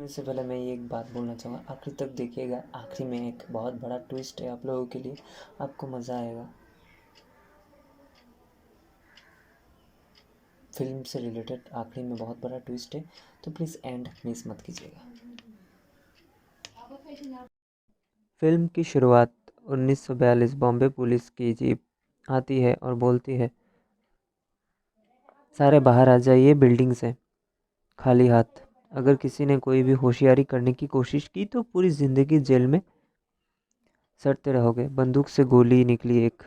इससे पहले मैं ये एक बात बोलना चाहूँगा, आखिर तक देखिएगा। आखिरी में एक बहुत बड़ा ट्विस्ट है आप लोगों के लिए, आपको मज़ा आएगा। फिल्म से रिलेटेड आखिरी में बहुत बड़ा ट्विस्ट है, तो प्लीज़ एंड मिस मत कीजिएगा। फिल्म की शुरुआत 1942 बॉम्बे पुलिस की जीप आती है और बोलती है, सारे बाहर आ जाइए बिल्डिंग से, खाली हाथ। अगर किसी ने कोई भी होशियारी करने की कोशिश की तो पूरी ज़िंदगी जेल में सड़ते रहोगे। बंदूक से गोली निकली एक।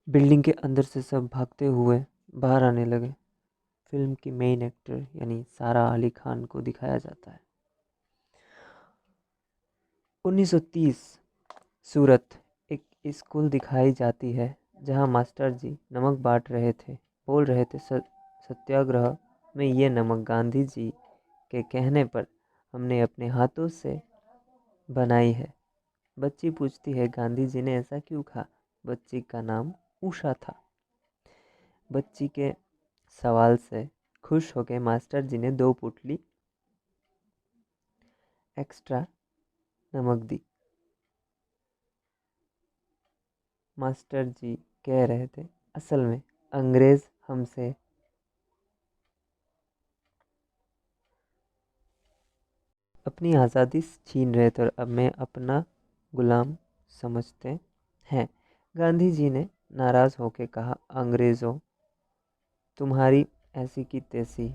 बिल्डिंग के अंदर से सब भागते हुए बाहर आने लगे। फिल्म की मेन एक्टर यानी सारा अली खान को दिखाया जाता है। 1930 सूरत, एक स्कूल दिखाई जाती है जहां मास्टर जी नमक बांट रहे थे। बोल रहे थे, सत्याग्रह में ये नमक गांधी जी के कहने पर हमने अपने हाथों से बनाई है। बच्ची पूछती है, गांधी जी ने ऐसा क्यों कहा? बच्ची का नाम उषा था। बच्ची के सवाल से खुश होकर मास्टर जी ने 2 पुटली एक्स्ट्रा नमक दी। मास्टर जी कह रहे थे, असल में अंग्रेज हमसे अपनी आज़ादी छीन रहे थे और अब मैं अपना गुलाम समझते हैं। गांधी जी ने नाराज़ होकर कहा, अंग्रेज़ों, तुम्हारी ऐसी की तैसी,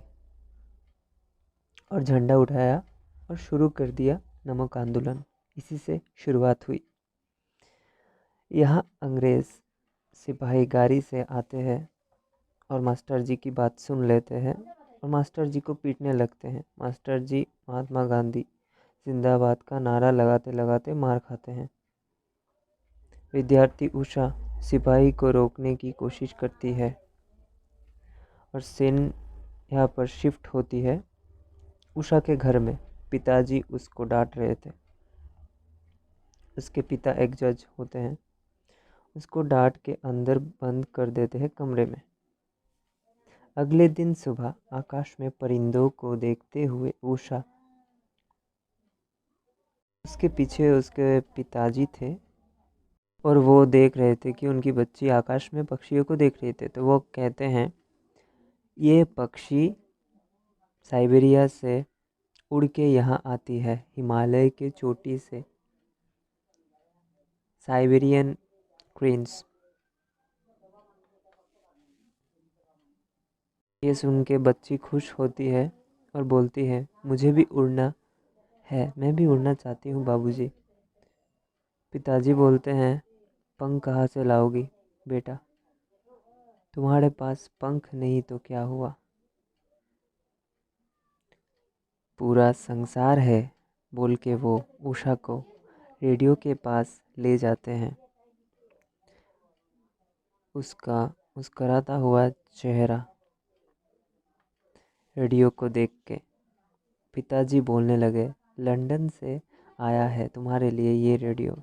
और झंडा उठाया और शुरू कर दिया नमक आंदोलन। इसी से शुरुआत हुई। यहाँ अंग्रेज़ सिपाही गाड़ी से आते हैं और मास्टर जी की बात सुन लेते हैं और मास्टर जी को पीटने लगते हैं। मास्टर जी महात्मा गांधी जिंदाबाद का नारा लगाते लगाते मार खाते हैं। विद्यार्थी उषा सिपाही को रोकने की कोशिश करती है और सीन यहाँ पर शिफ्ट होती है उषा के घर में। पिताजी उसको डांट रहे थे। उसके पिता एक जज होते हैं। उसको डांट के अंदर बंद कर देते हैं कमरे में। अगले दिन सुबह आकाश में परिंदों को देखते हुए उषा, उसके पीछे उसके पिताजी थे और वो देख रहे थे कि उनकी बच्ची आकाश में पक्षियों को देख रही थी। तो वो कहते हैं, ये पक्षी साइबेरिया से उड़ के यहाँ आती है, हिमालय के चोटी से, साइबेरियन क्रेन्स। ये सुन के बच्ची खुश होती है और बोलती है, मुझे भी उड़ना है, मैं भी उड़ना चाहती हूँ बाबूजी। पिताजी बोलते हैं, पंख कहाँ से लाओगी बेटा? तुम्हारे पास पंख नहीं तो क्या हुआ, पूरा संसार है। बोल के वो उषा को रेडियो के पास ले जाते हैं। उसका मुस्कुराता हुआ चेहरा रेडियो को देख के पिताजी बोलने लगे, लंदन से आया है तुम्हारे लिए ये रेडियो।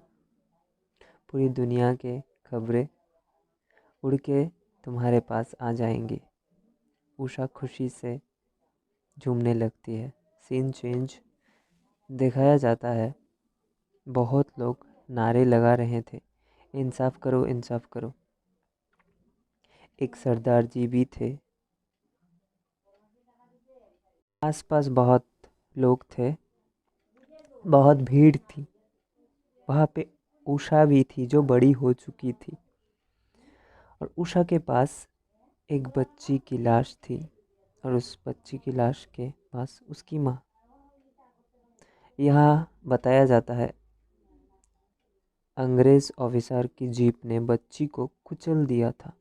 पूरी दुनिया के खबरें उड़ के तुम्हारे पास आ जाएंगी। उषा खुशी से झूमने लगती है। सीन चेंज दिखाया जाता है। बहुत लोग नारे लगा रहे थे, इंसाफ करो, इंसाफ करो। एक सरदार जी भी थे। आसपास बहुत लोग थे, बहुत भीड़ थी। वहाँ पे उषा भी थी जो बड़ी हो चुकी थी और उषा के पास एक बच्ची की लाश थी और उस बच्ची की लाश के पास उसकी माँ। यहाँ बताया जाता है, अंग्रेज ऑफिसर की जीप ने बच्ची को कुचल दिया था,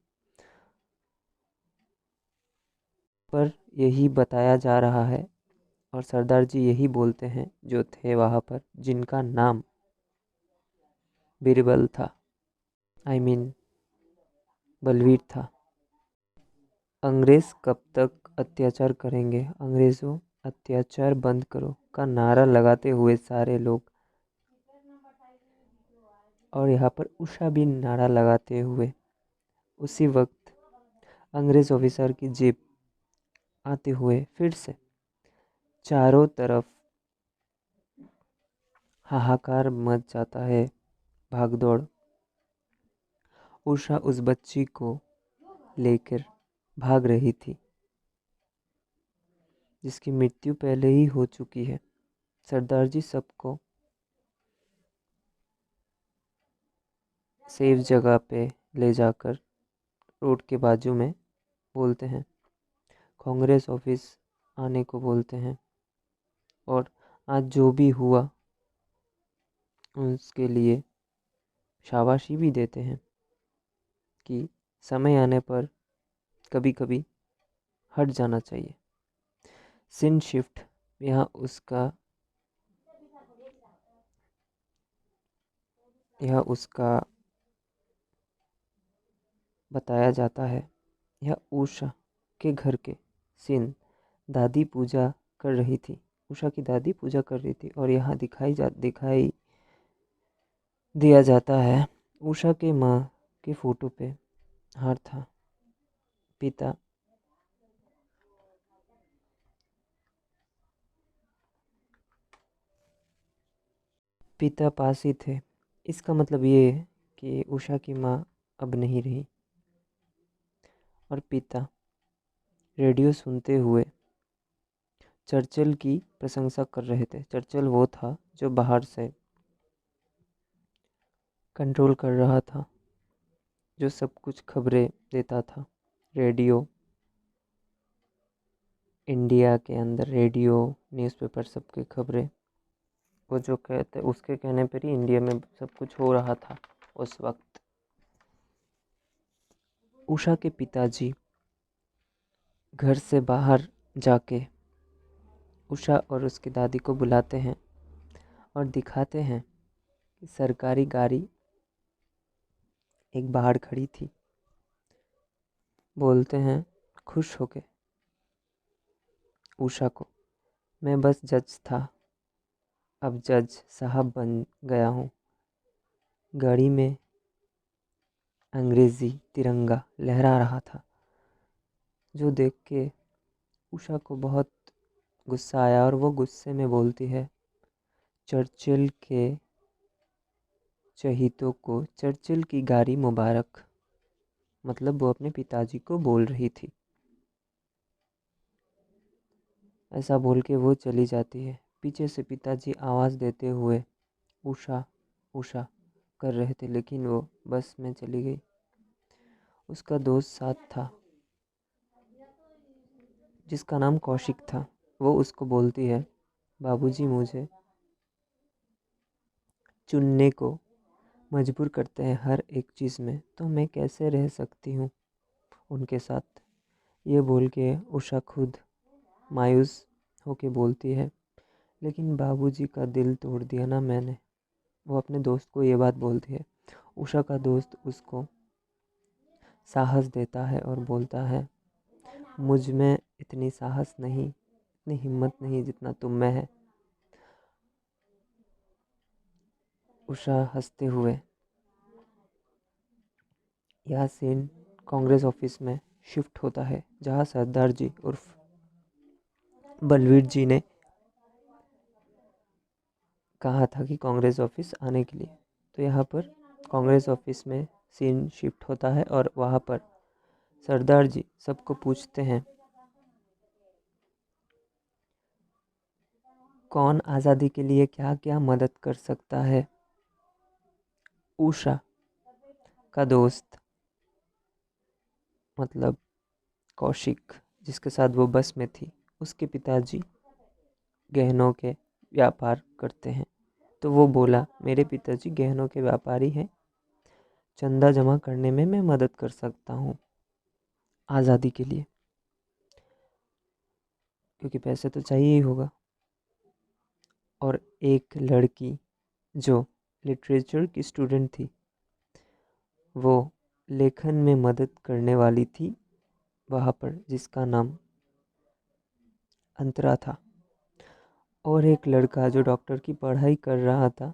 पर यही बताया जा रहा है और सरदार जी यही बोलते हैं जो थे वहाँ पर, जिनका नाम बीरबल था, आई मीन बलवीर था। अंग्रेज कब तक अत्याचार करेंगे, अंग्रेज़ों अत्याचार बंद करो का नारा लगाते हुए सारे लोग, और यहाँ पर उषा भी नारा लगाते हुए, उसी वक्त अंग्रेज ऑफिसर की जीप आते हुए फिर से चारों तरफ हाहाकार मच जाता है, भागदौड़। उषा उस बच्ची को लेकर भाग रही थी जिसकी मृत्यु पहले ही हो चुकी है। सरदार जी सबको सेफ जगह पे ले जाकर रोड के बाजू में बोलते हैं, कांग्रेस ऑफिस आने को बोलते हैं, और आज जो भी हुआ उसके लिए शाबाशी भी देते हैं कि समय आने पर कभी कभी हट जाना चाहिए। Scene shift. यहाँ उसका बताया जाता है। यह उषा के घर के सीन। दादी पूजा कर रही थी। उषा की दादी पूजा कर रही थी और यहाँ दिखाई दिया जाता है उषा के माँ के फोटो पे हार था। पिता पिता पास ही थे। इसका मतलब ये है कि उषा की माँ अब नहीं रही और पिता रेडियो सुनते हुए चर्चिल की प्रशंसा कर रहे थे। चर्चिल वो था जो बाहर से कंट्रोल कर रहा था, जो सब कुछ खबरें देता था। रेडियो, इंडिया के अंदर रेडियो, न्यूज़पेपर, सबकी खबरें, वो जो कहते उसके कहने पर ही इंडिया में सब कुछ हो रहा था उस वक्त। उषा के पिताजी घर से बाहर जाके उषा और उसकी दादी को बुलाते हैं और दिखाते हैं कि सरकारी गाड़ी एक बाहर खड़ी थी। बोलते हैं खुश होके उषा को, मैं बस जज था, अब जज साहब बन गया हूँ। गाड़ी में अंग्रेजी तिरंगा लहरा रहा था, जो देख के उषा को बहुत गुस्सा आया और वो गुस्से में बोलती है, चर्चिल के शहीदों को चर्चिल की गाड़ी मुबारक। मतलब वो अपने पिताजी को बोल रही थी। ऐसा बोल के वो चली जाती है। पीछे से पिताजी आवाज़ देते हुए उषा उषा कर रहे थे, लेकिन वो बस में चली गई। उसका दोस्त साथ था जिसका नाम कौशिक था। वो उसको बोलती है, बाबूजी मुझे चुनने को मजबूर करते हैं हर एक चीज़ में, तो मैं कैसे रह सकती हूँ उनके साथ। ये बोल के उषा खुद मायूस होके बोलती है, लेकिन बाबूजी का दिल तोड़ दिया ना मैंने। वो अपने दोस्त को ये बात बोलती है। उषा का दोस्त उसको साहस देता है और बोलता है, मुझ में इतनी साहस नहीं, इतनी हिम्मत नहीं जितना तुम में है। उषा हंसते हुए। यह सीन कांग्रेस ऑफिस में शिफ्ट होता है, जहां सरदार जी उर्फ बलवीर जी ने कहा था कि कांग्रेस ऑफिस आने के लिए। तो यहाँ पर कांग्रेस ऑफिस में सीन शिफ्ट होता है और वहाँ पर सरदार जी सबको पूछते हैं, कौन आज़ादी के लिए क्या क्या मदद कर सकता है। उषा का दोस्त मतलब कौशिक, जिसके साथ वो बस में थी, उसके पिताजी गहनों के व्यापार करते हैं। तो वो बोला, मेरे पिताजी गहनों के व्यापारी हैं, चंदा जमा करने में मैं मदद कर सकता हूँ आज़ादी के लिए, क्योंकि पैसे तो चाहिए ही होगा। और एक लड़की जो लिटरेचर की स्टूडेंट थी, वो लेखन में मदद करने वाली थी वहाँ पर, जिसका नाम अंतरा था। और एक लड़का जो डॉक्टर की पढ़ाई कर रहा था,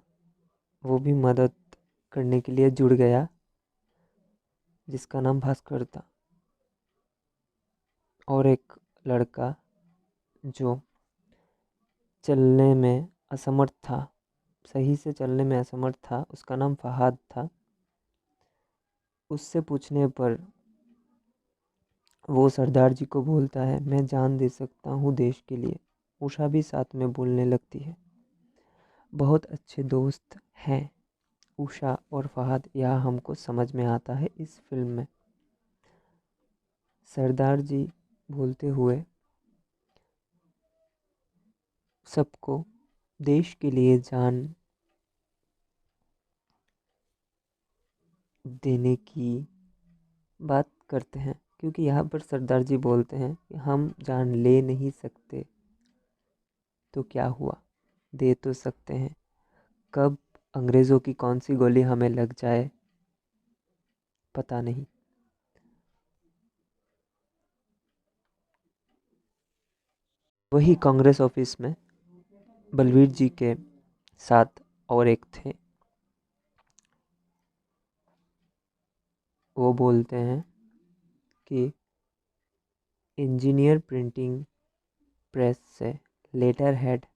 वो भी मदद करने के लिए जुड़ गया, जिसका नाम भास्कर था। और एक लड़का जो चलने में असमर्थ था, सही से चलने में असमर्थ था, उसका नाम फहाद था। उससे पूछने पर वो सरदार जी को बोलता है, मैं जान दे सकता हूँ देश के लिए। उषा भी साथ में बोलने लगती है। बहुत अच्छे दोस्त हैं उषा और फहाद, यह हमको समझ में आता है इस फिल्म में। सरदार जी बोलते हुए सबको देश के लिए जान देने की बात करते हैं, क्योंकि यहाँ पर सरदार जी बोलते हैं कि हम जान ले नहीं सकते तो क्या हुआ, दे तो सकते हैं। कब अंग्रेज़ों की कौन सी गोली हमें लग जाए पता नहीं। वही कांग्रेस ऑफिस में बलवीर जी के साथ और एक थे। वो बोलते हैं कि इंजीनियर प्रिंटिंग प्रेस से लेटर हेड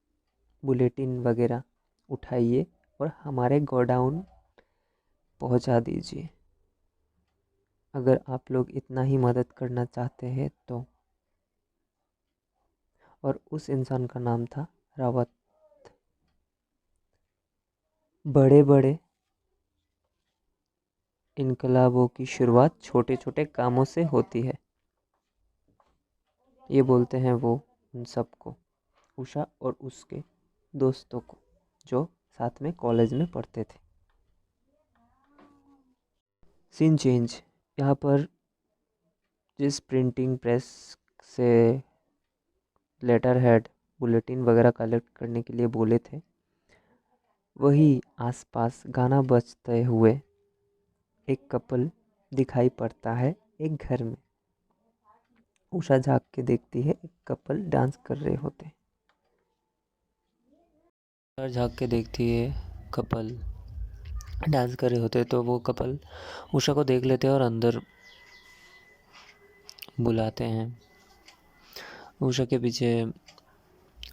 बुलेटिन वगैरह उठाइए और हमारे गोडाउन पहुंचा दीजिए, अगर आप लोग इतना ही मदद करना चाहते हैं तो। और उस इंसान का नाम था रावत। बड़े बड़े इनकलाबों की शुरुआत छोटे छोटे कामों से होती है, ये बोलते हैं वो उन सबको, उषा और उसके दोस्तों को, जो साथ में कॉलेज में पढ़ते थे। Scene change. यहाँ पर जिस प्रिंटिंग प्रेस से लेटर हेड बुलेटिन वगैरह कलेक्ट करने के लिए बोले थे, वही आसपास गाना बजते हुए एक कपल दिखाई पड़ता है एक घर में। उषा झांक के देखती है, एक कपल डांस कर रहे होते। उषा झांक के देखती है कपल डांस कर रहे होते, तो वो कपल उषा को देख लेते हैं और अंदर बुलाते हैं। उषा के पीछे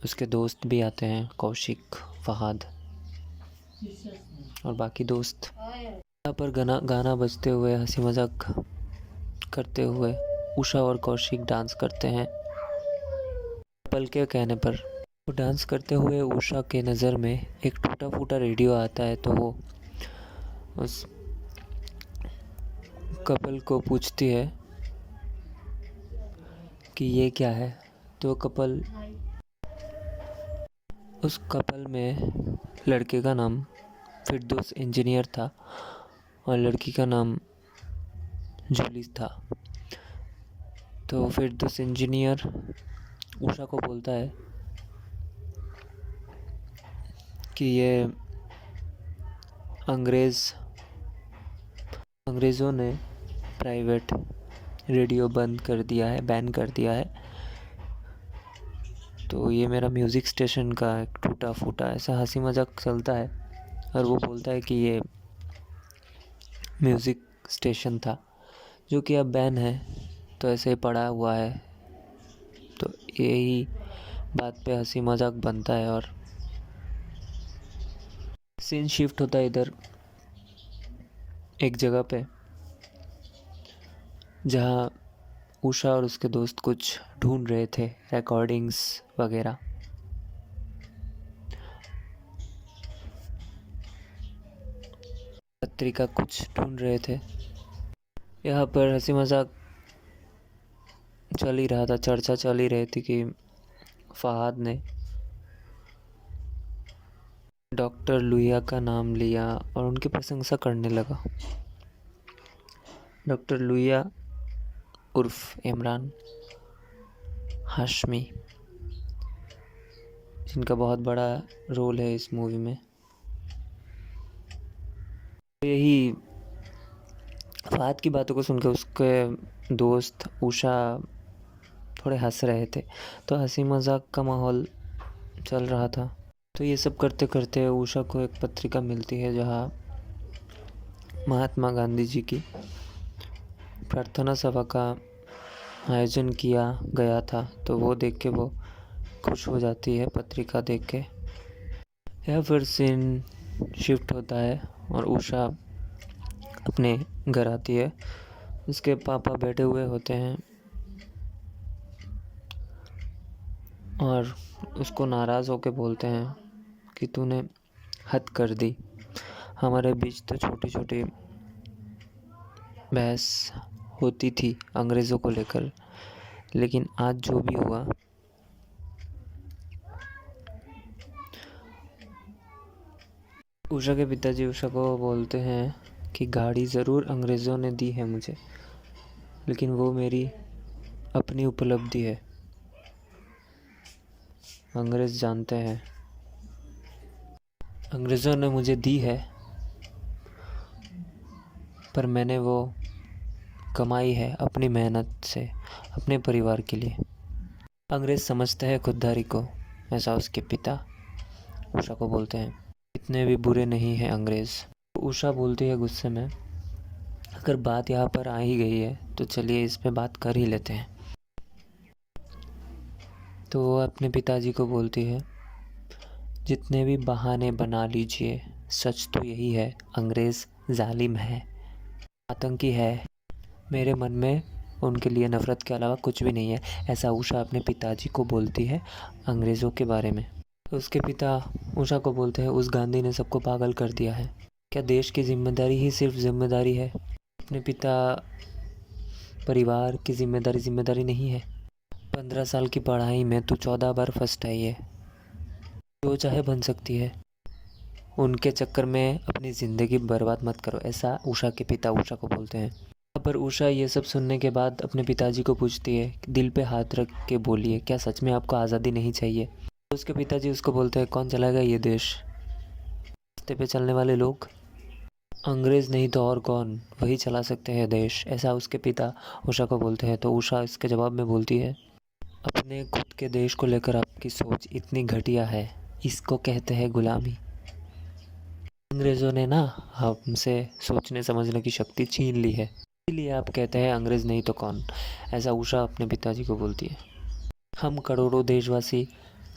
उसके दोस्त भी आते हैं, कौशिक, फहाद और बाकी दोस्त। यहाँ पर गाना बजते हुए हंसी मजाक करते हुए उषा और कौशिक डांस करते हैं। कपल के कहने पर वो डांस करते हुए उषा के नज़र में एक टूटा फूटा रेडियो आता है, तो वो उस कपल को पूछती है कि ये क्या है। तो उस कपल में लड़के का नाम फिरदौस इंजीनियर था और लड़की का नाम जूली था। तो फिरदौस इंजीनियर उषा को बोलता है कि ये अंग्रेज़ों ने प्राइवेट रेडियो बंद कर दिया है, बैन कर दिया है, तो ये मेरा म्यूज़िक स्टेशन का एक टूटा फूटा ऐसा हंसी मजाक चलता है। और वो बोलता है कि ये म्यूज़िक स्टेशन था जो कि अब बैन है, तो ऐसे ही पड़ा हुआ है। तो यही बात पे हंसी मजाक बनता है और सीन शिफ्ट होता है इधर एक जगह पे, जहाँ उषा और उसके दोस्त कुछ ढूंढ रहे थे, रिकॉर्डिंग्स वगैरह। पत्रिका कुछ ढूंढ रहे थे। यहाँ पर हंसी मजाक चल ही रहा था, चर्चा चल ही रही थी कि फहाद ने डॉक्टर लुइया का नाम लिया और उनकी प्रशंसा करने लगा। डॉक्टर लुइया उर्फ इमरान हाशमी, जिनका बहुत बड़ा रोल है इस मूवी में। यही फहाद की बातों को सुनकर उसके दोस्त उषा थोड़े हंस रहे थे, तो हंसी मजाक का माहौल चल रहा था। तो ये सब करते करते उषा को एक पत्रिका मिलती है जहाँ महात्मा गांधी जी की प्रार्थना सभा का आयोजन किया गया था। तो वो देख के वो खुश हो जाती है पत्रिका देख के। या फिर सीन शिफ्ट होता है और उषा अपने घर आती है। उसके पापा बैठे हुए होते हैं और उसको नाराज़ होकर बोलते हैं कि तूने हद कर दी। हमारे बीच तो छोटी छोटी बहस होती थी अंग्रेज़ों को लेकर, लेकिन आज जो भी हुआ उषा के पिताजी उषा को बोलते हैं कि गाड़ी ज़रूर अंग्रेज़ों ने दी है मुझे, लेकिन वो मेरी अपनी उपलब्धि है। अंग्रेज़ जानते हैं अंग्रेज़ों ने मुझे दी है, पर मैंने वो कमाई है अपनी मेहनत से, अपने परिवार के लिए। अंग्रेज़ समझते हैं खुददारी को, ऐसा उसके पिता उषा को बोलते हैं। इतने भी बुरे नहीं हैं अंग्रेज़। उषा बोलती है गुस्से में, अगर बात यहाँ पर आ ही गई है तो चलिए इस पे बात कर ही लेते हैं। तो वो अपने पिताजी को बोलती है, जितने भी बहाने बना लीजिए, सच तो यही है, अंग्रेज़ जालिम है, आतंकी है। मेरे मन में उनके लिए नफ़रत के अलावा कुछ भी नहीं है। ऐसा उषा अपने पिताजी को बोलती है अंग्रेज़ों के बारे में। तो उसके पिता उषा को बोलते हैं, उस गांधी ने सबको पागल कर दिया है। क्या देश की जिम्मेदारी ही सिर्फ जिम्मेदारी है? अपने पिता परिवार की जिम्मेदारी नहीं है? 15 साल की पढ़ाई में तू 14 बार फर्स्ट आई है, जो चाहे बन सकती है। उनके चक्कर में अपनी ज़िंदगी बर्बाद मत करो, ऐसा उषा के पिता उषा को बोलते हैं। पर उषा ये सब सुनने के बाद अपने पिताजी को पूछती है कि दिल पे हाथ रख के बोलिए, क्या सच में आपको आज़ादी नहीं चाहिए? तो उसके पिताजी उसको बोलते हैं, कौन चलाएगा ये देश? रास्ते पे चलने वाले लोग, अंग्रेज़ नहीं तो और कौन, वही चला सकते हैं देश, ऐसा उसके पिता उषा को बोलते हैं। तो उषा इसके जवाब में बोलती है, अपने खुद के देश को लेकर आपकी सोच इतनी घटिया है, इसको कहते हैं गुलामी। अंग्रेज़ों ने ना हमसे सोचने समझने की शक्ति छीन ली है, इसलिए आप कहते हैं अंग्रेज़ नहीं तो कौन, ऐसा उषा अपने पिताजी को बोलती है। हम करोड़ों देशवासी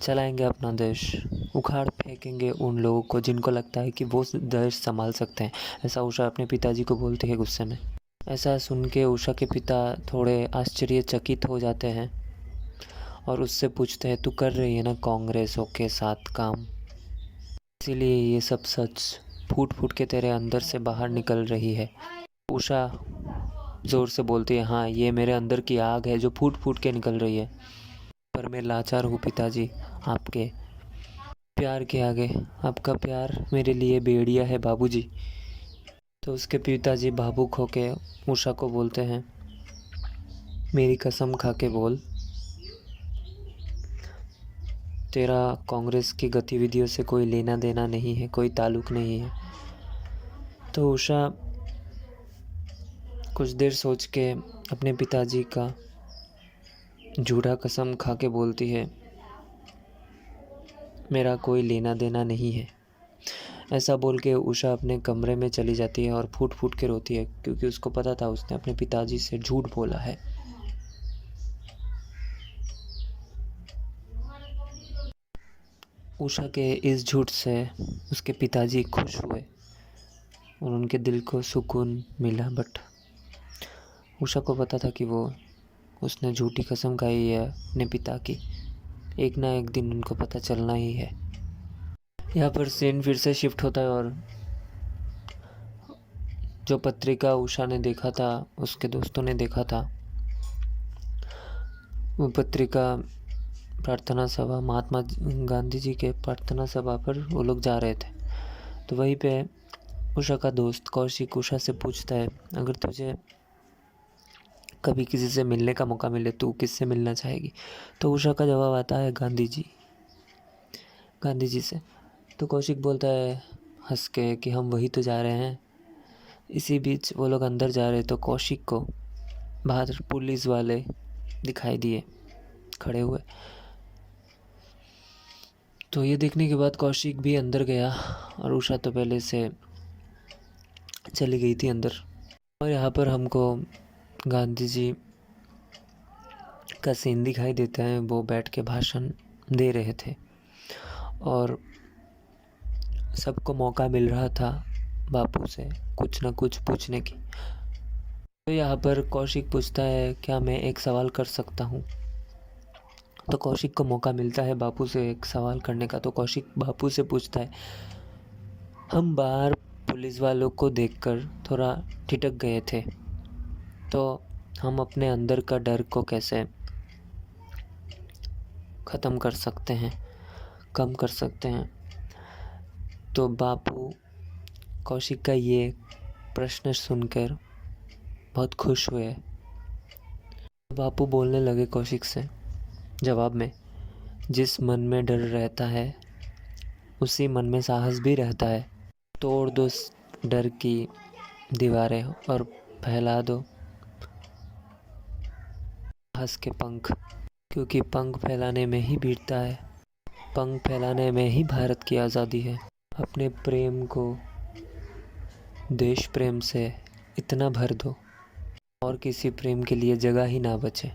चलाएंगे अपना देश, उखाड़ फेंकेंगे उन लोगों को जिनको लगता है कि वो देश संभाल सकते हैं, ऐसा उषा अपने पिताजी को बोलती है गुस्से में। ऐसा सुन के उषा के पिता थोड़े आश्चर्यचकित हो जाते हैं और उससे पूछते हैं, तू कर रही है ना कांग्रेसों के साथ काम, इसीलिए ये सब सच फूट फूट के तेरे अंदर से बाहर निकल रही है? उषा ज़ोर से बोलती है, हाँ, ये मेरे अंदर की आग है जो फूट फूट के निकल रही है, पर मैं लाचार हूँ पिताजी आपके प्यार के आगे। आपका प्यार मेरे लिए बेड़िया है बाबूजी। तो उसके पिताजी भावुक होके उषा को बोलते हैं, मेरी कसम खा के बोल, तेरा कांग्रेस की गतिविधियों से कोई लेना देना नहीं है, कोई ताल्लुक नहीं है। तो उषा कुछ देर सोच के अपने पिताजी का झूठा कसम खा के बोलती है, मेरा कोई लेना देना नहीं है। ऐसा बोल के उषा अपने कमरे में चली जाती है और फूट फूट के रोती है, क्योंकि उसको पता था उसने अपने पिताजी से झूठ बोला है। उषा के इस झूठ से उसके पिताजी खुश हुए और उनके दिल को सुकून मिला, बट उषा को पता था कि उसने झूठी कसम खाई है अपने पिता की, एक ना एक दिन उनको पता चलना ही है। यहाँ पर सीन फिर से शिफ्ट होता है और जो पत्रिका उषा ने देखा था, उसके दोस्तों ने देखा था, वो पत्रिका प्रार्थना सभा, महात्मा गांधी जी के प्रार्थना सभा पर वो लोग जा रहे थे। तो वहीं पे उषा का दोस्त कौशिक उषा से पूछता है, अगर तुझे कभी किसी से मिलने का मौका मिले तू किससे मिलना चाहेगी? तो उषा का जवाब आता है, गांधी जी से। तो कौशिक बोलता है हंस के कि हम वही तो जा रहे हैं। इसी बीच वो लोग अंदर जा रहे तो कौशिक को बाहर पुलिस वाले दिखाई दिए खड़े हुए। तो ये देखने के बाद कौशिक भी अंदर गया और उषा तो पहले से चली गई थी अंदर। और यहाँ पर हमको गांधी जी का सीन दिखाई देता है, वो बैठ के भाषण दे रहे थे और सबको मौका मिल रहा था बापू से कुछ न कुछ पूछने की। तो यहाँ पर कौशिक पूछता है, क्या मैं एक सवाल कर सकता हूँ? तो कौशिक को मौका मिलता है बापू से एक सवाल करने का। तो कौशिक बापू से पूछता है, हम बाहर पुलिस वालों को देखकर थोड़ा ठिठक गए थे, तो हम अपने अंदर का डर को कैसे ख़त्म कर सकते हैं, कम कर सकते हैं? तो बापू कौशिक का ये प्रश्न सुनकर बहुत खुश हुए। बापू बोलने लगे कौशिक से जवाब में, जिस मन में डर रहता है उसी मन में साहस भी रहता है। तोड़ दो डर की दीवारें और फैला दो साहस के पंख, क्योंकि पंख फैलाने में ही वीरता है, पंख फैलाने में ही भारत की आज़ादी है। अपने प्रेम को देश प्रेम से इतना भर दो और किसी प्रेम के लिए जगह ही ना बचे।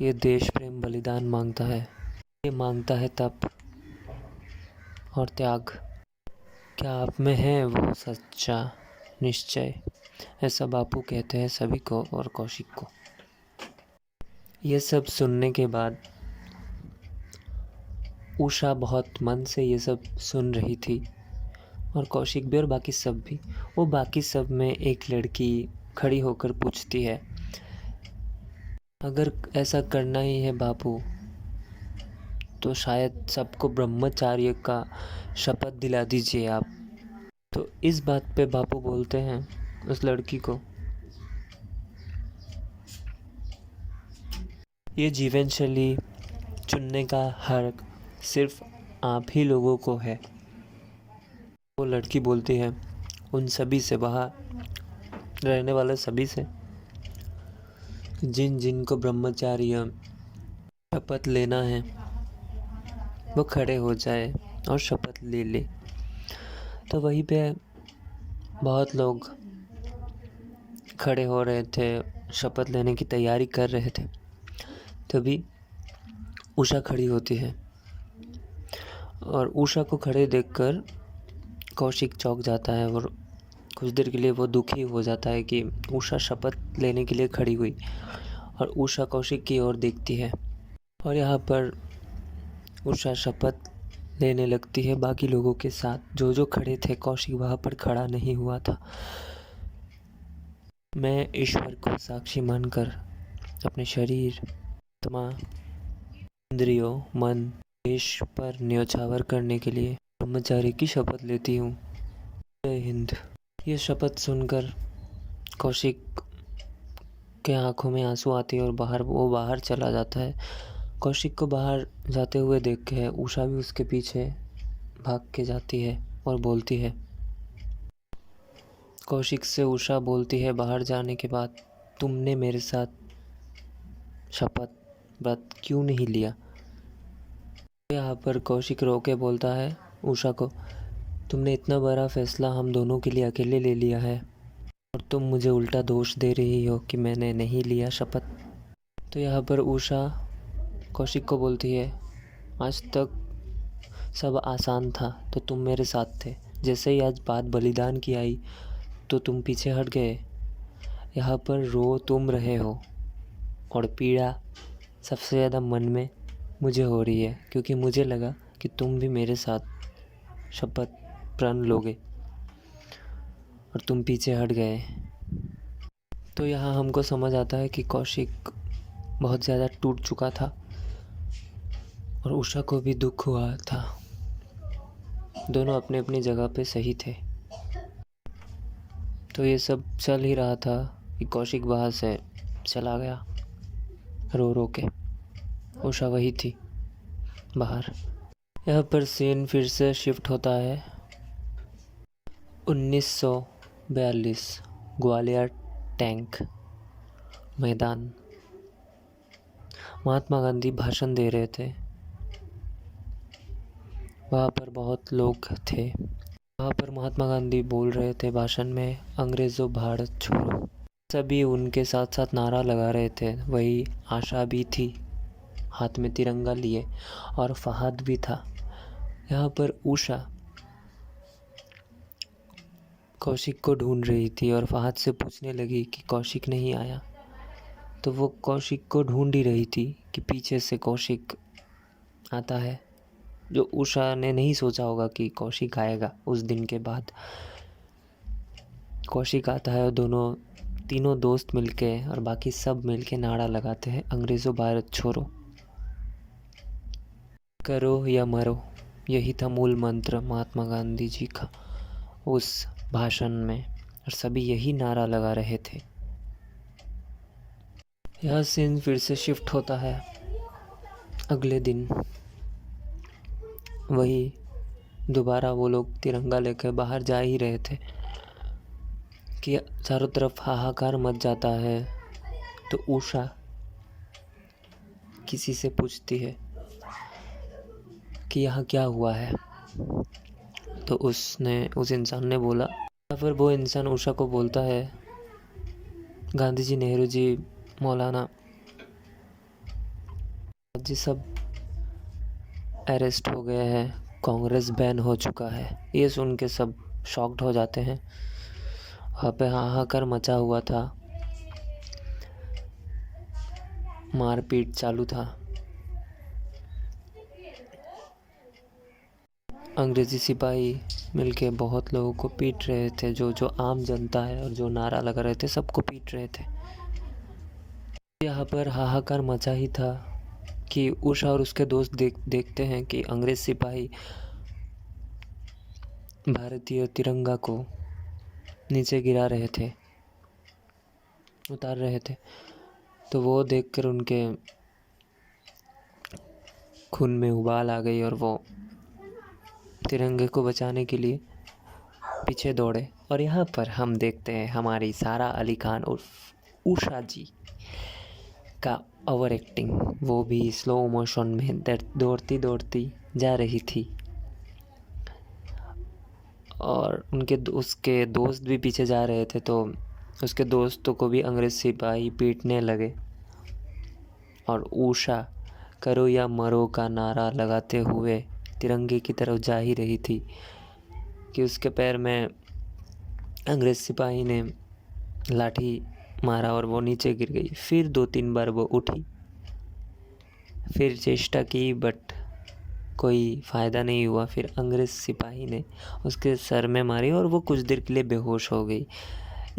ये देश प्रेम बलिदान मांगता है, ये मांगता है तप और त्याग। क्या आप में है वो सच्चा निश्चय? ऐसा बापू कहते हैं सभी को और कौशिक को। ये सब सुनने के बाद उषा बहुत मन से ये सब सुन रही थी और कौशिक भी और बाकी सब भी। वो बाकी सब में एक लड़की खड़ी होकर पूछती है, अगर ऐसा करना ही है बापू तो शायद सबको ब्रह्मचार्य का शपथ दिला दीजिए आप। तो इस बात पे बापू बोलते हैं उस लड़की को, ये जीवन शैली चुनने का हक सिर्फ आप ही लोगों को है। वो लड़की बोलती है उन सभी से, बाहर रहने वाले सभी से, जिन जिन को ब्रह्मचार्य शपथ लेना है वो खड़े हो जाए और शपथ ले ले। तो वहीं पे बहुत लोग खड़े हो रहे थे, शपथ लेने की तैयारी कर रहे थे। तभी उषा खड़ी होती है और उषा को खड़े देखकर कौशिक चौंक जाता है और कुछ देर के लिए वो दुखी हो जाता है कि उषा शपथ लेने के लिए खड़ी हुई। और उषा कौशिक की ओर देखती है और यहाँ पर उषा शपथ लेने लगती है बाकी लोगों के साथ जो जो खड़े थे। कौशिक वहाँ पर खड़ा नहीं हुआ था। मैं ईश्वर को साक्षी मानकर अपने शरीर, आत्मा, इंद्रियों, मन, देश पर न्योछावर करने के लिए ब्रह्मचार्य की शपथ लेती हूँ। जय हिंद। ये शपथ सुनकर कौशिक के आंखों में आंसू आते हैं और वो बाहर चला जाता है। कौशिक को बाहर जाते हुए देख के उषा भी उसके पीछे भाग के जाती है और बोलती है, कौशिक से उषा बोलती है बाहर जाने के बाद, तुमने मेरे साथ शपथ व्रत क्यों नहीं लिया? यहाँ पर कौशिक रो के बोलता है उषा को, तुमने इतना बड़ा फैसला हम दोनों के लिए अकेले ले लिया है और तुम मुझे उल्टा दोष दे रही हो कि मैंने नहीं लिया शपथ। तो यहाँ पर उषा कौशिक को बोलती है, आज तक सब आसान था तो तुम मेरे साथ थे, जैसे ही आज बात बलिदान की आई तो तुम पीछे हट गए। यहाँ पर रो तुम रहे हो और पीड़ा सबसे ज़्यादा मन में मुझे हो रही है, क्योंकि मुझे लगा कि तुम भी मेरे साथ शपथ प्रण लोगे और तुम पीछे हट गए। तो यहाँ हमको समझ आता है कि कौशिक बहुत ज़्यादा टूट चुका था और उषा को भी दुख हुआ था। दोनों अपने अपनी जगह पे सही थे। तो ये सब चल ही रहा था कि कौशिक वहाँ से चला गया रो रो के। उषा वही थी बाहर। यहाँ पर सीन फिर से शिफ्ट होता है 1942 ग्वालियर टैंक मैदान। महात्मा गांधी भाषण दे रहे थे। वहाँ पर बहुत लोग थे। वहाँ पर महात्मा गांधी बोल रहे थे भाषण में, अंग्रेज़ों भारत छोड़ो। सभी उनके साथ साथ नारा लगा रहे थे। वही आशा भी थी हाथ में तिरंगा लिए, और फहाद भी था। यहाँ पर उषा कौशिक को ढूंढ रही थी और फहाद से पूछने लगी कि कौशिक नहीं आया। तो वो कौशिक को ढूंढ ही रही थी कि पीछे से कौशिक आता है। जो उषा ने नहीं सोचा होगा कि कौशिक आएगा। उस दिन के बाद कौशिक आता है और तीनों दोस्त मिलके और बाकी सब मिलके नारा लगाते हैं, अंग्रेज़ों भारत छोड़ो, करो या मरो। यही था मूल मंत्र महात्मा गांधी जी का उस भाषण में, और सभी यही नारा लगा रहे थे। यह सीन फिर से शिफ्ट होता है अगले दिन। वही दोबारा वो लोग तिरंगा लेकर बाहर जा ही रहे थे कि चारों तरफ हाहाकार मच जाता है। तो उषा किसी से पूछती है कि यहाँ क्या हुआ है। तो उस इंसान ने बोला, या फिर वो इंसान उषा को बोलता है, गांधी जी, नेहरू जी, मौलाना जी सब अरेस्ट हो गए हैं, कांग्रेस बैन हो चुका है। ये सुन के सब शॉक्ड हो जाते हैं। वहाँ पे हाहाकार मचा हुआ था, मारपीट चालू था। अंग्रेज़ी सिपाही मिलके बहुत लोगों को पीट रहे थे। जो आम जनता है और जो नारा लगा रहे थे सबको पीट रहे थे। यहाँ पर हाहाकार मचा ही था कि उषा और उसके दोस्त देखते हैं कि अंग्रेज सिपाही भारतीय तिरंगा को नीचे गिरा रहे थे, उतार रहे थे। तो वो देखकर उनके खून में उबाल आ गई और वो तिरंगे को बचाने के लिए पीछे दौड़े। और यहाँ पर हम देखते हैं हमारी सारा अली खान उर्फ उषा जी का ओवर एक्टिंग। वो भी स्लो मोशन में दौड़ती दौड़ती जा रही थी और उसके दोस्त भी पीछे जा रहे थे। तो उसके दोस्तों को भी अंग्रेज सिपाही पीटने लगे और उषा करो या मरो का नारा लगाते हुए तिरंगे की तरफ जा ही रही थी कि उसके पैर में अंग्रेज सिपाही ने लाठी मारा और वो नीचे गिर गई। फिर 2-3 बार वो उठी, फिर चेष्टा की, बट कोई फ़ायदा नहीं हुआ। फिर अंग्रेज़ सिपाही ने उसके सर में मारी और वो कुछ देर के लिए बेहोश हो गई।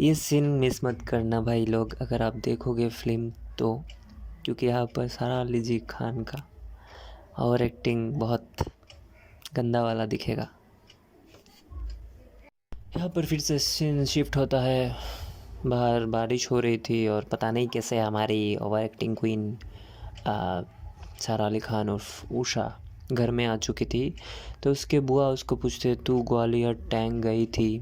ये सीन मिस मत करना भाई लोग, अगर आप देखोगे फिल्म तो, क्योंकि यहाँ पर सारा अली जी खान का ओवर एक्टिंग बहुत गंदा वाला दिखेगा। यहाँ पर फिर से सीन शिफ्ट होता है। बाहर बारिश हो रही थी और पता नहीं कैसे हमारी ओवर एक्टिंग क्वीन सारा अली खान उर्फ उषा घर में आ चुकी थी। तो उसके बुआ उसको पूछते, तू ग्वालियर टैंक गई थी,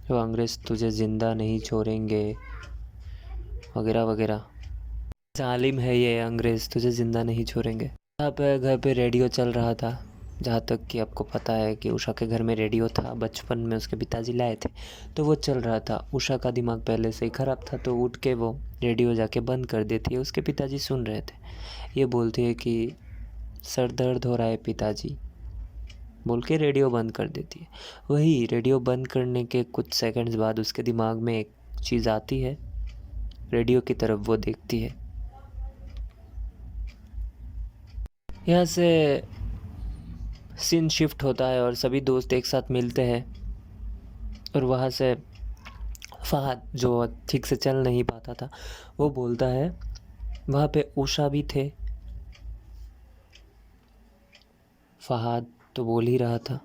तो अंग्रेज़ तुझे ज़िंदा नहीं छोड़ेंगे, वगैरह वगैरह। जालिम है ये अंग्रेज़, तुझे ज़िंदा नहीं छोड़ेंगे। यहाँ पे घर पे रेडियो चल रहा था। जहाँ तक कि आपको पता है कि उषा के घर में रेडियो था, बचपन में उसके पिताजी लाए थे, तो वो चल रहा था। उषा का दिमाग पहले से ही ख़राब था, तो उठ के वो रेडियो जाके बंद कर देती है। उसके पिताजी सुन रहे थे। ये बोलती है कि सर दर्द हो रहा है पिताजी, बोल के रेडियो बंद कर देती है। वही रेडियो बंद करने के कुछ सेकंड्स बाद उसके दिमाग में एक चीज़ आती है, रेडियो की तरफ वो देखती है। यहाँ से सीन शिफ्ट होता है और सभी दोस्त एक साथ मिलते हैं और वहाँ से फहद, जो ठीक से चल नहीं पाता था, वो बोलता है, वहाँ पे उषा भी थे। फहद तो बोल ही रहा था,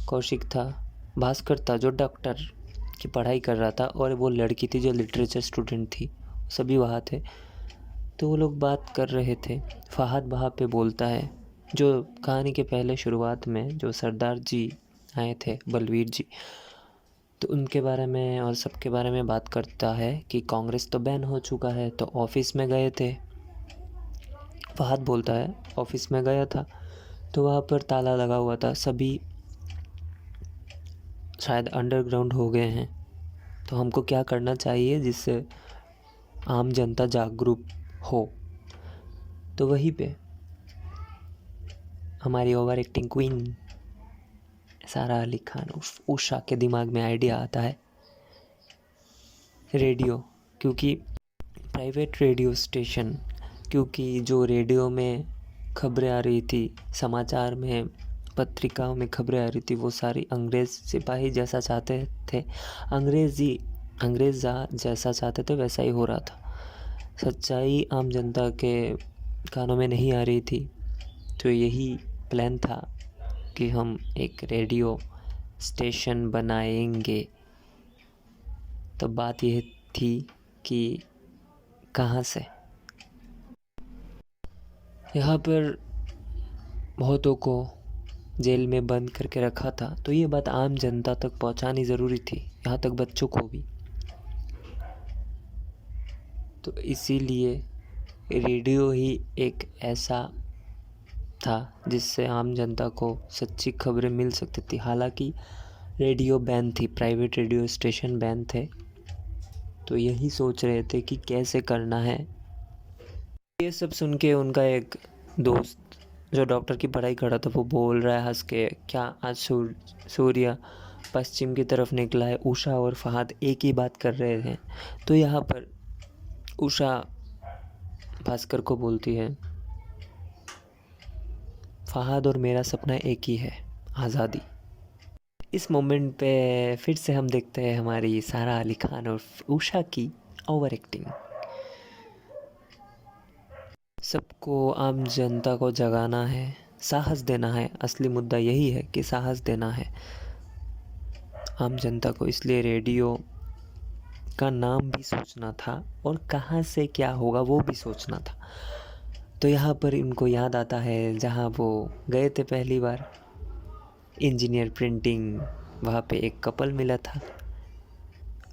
कौशिक था, भास्कर था जो डॉक्टर की पढ़ाई कर रहा था, और वो लड़की थी जो लिटरेचर स्टूडेंट थी, सभी वहाँ थे। तो वो लोग बात कर रहे थे। फहद वहाँ पे बोलता है, जो कहानी के पहले शुरुआत में जो सरदार जी आए थे, बलवीर जी, तो उनके बारे में और सबके बारे में बात करता है कि कांग्रेस तो बैन हो चुका है। तो ऑफिस में गए थे, फहद बोलता है ऑफिस में गया था, तो वहाँ पर ताला लगा हुआ था, सभी शायद अंडरग्राउंड हो गए हैं। तो हमको क्या करना चाहिए जिससे आम जनता जागरूक हो। तो वहीं पे हमारी ओवर एक्टिंग क्वीन सारा अली खान उषा के दिमाग में आइडिया आता है रेडियो, क्योंकि प्राइवेट रेडियो स्टेशन, क्योंकि जो रेडियो में खबरें आ रही थी, समाचार में, पत्रिकाओं में खबरें आ रही थी, वो सारी अंग्रेज़ सिपाही जैसा चाहते थे, अंग्रेज़ जैसा चाहते थे वैसा ही हो रहा था। सच्चाई आम जनता के कानों में नहीं आ रही थी। तो यही प्लान था कि हम एक रेडियो स्टेशन बनाएंगे। तो बात यह थी कि कहाँ से। यहाँ पर बहुतों को जेल में बंद करके रखा था, तो ये बात आम जनता तक पहुँचानी ज़रूरी थी, यहाँ तक बच्चों को भी। तो इसीलिए रेडियो ही एक ऐसा था जिससे आम जनता को सच्ची खबरें मिल सकती थी। हालांकि रेडियो बैन थी, प्राइवेट रेडियो स्टेशन बैन थे, तो यही सोच रहे थे कि कैसे करना है। ये सब सुन के उनका एक दोस्त जो डॉक्टर की पढ़ाई कर रहा था वो बोल रहा है हंस के, क्या आज सूर्य पश्चिम की तरफ निकला है। उषा और फहद एक ही बात कर रहे हैं। तो यहाँ पर उषा भास्कर को बोलती है, फहद और मेरा सपना एक ही है, आज़ादी। इस मोमेंट पे फिर से हम देखते हैं हमारी सारा अली खान और उषा की ओवर एक्टिंग। सबको, आम जनता को जगाना है, साहस देना है। असली मुद्दा यही है कि साहस देना है आम जनता को। इसलिए रेडियो का नाम भी सोचना था और कहाँ से क्या होगा वो भी सोचना था। तो यहाँ पर इनको याद आता है जहाँ वो गए थे पहली बार, इंजीनियर प्रिंटिंग, वहाँ पे एक कपल मिला था,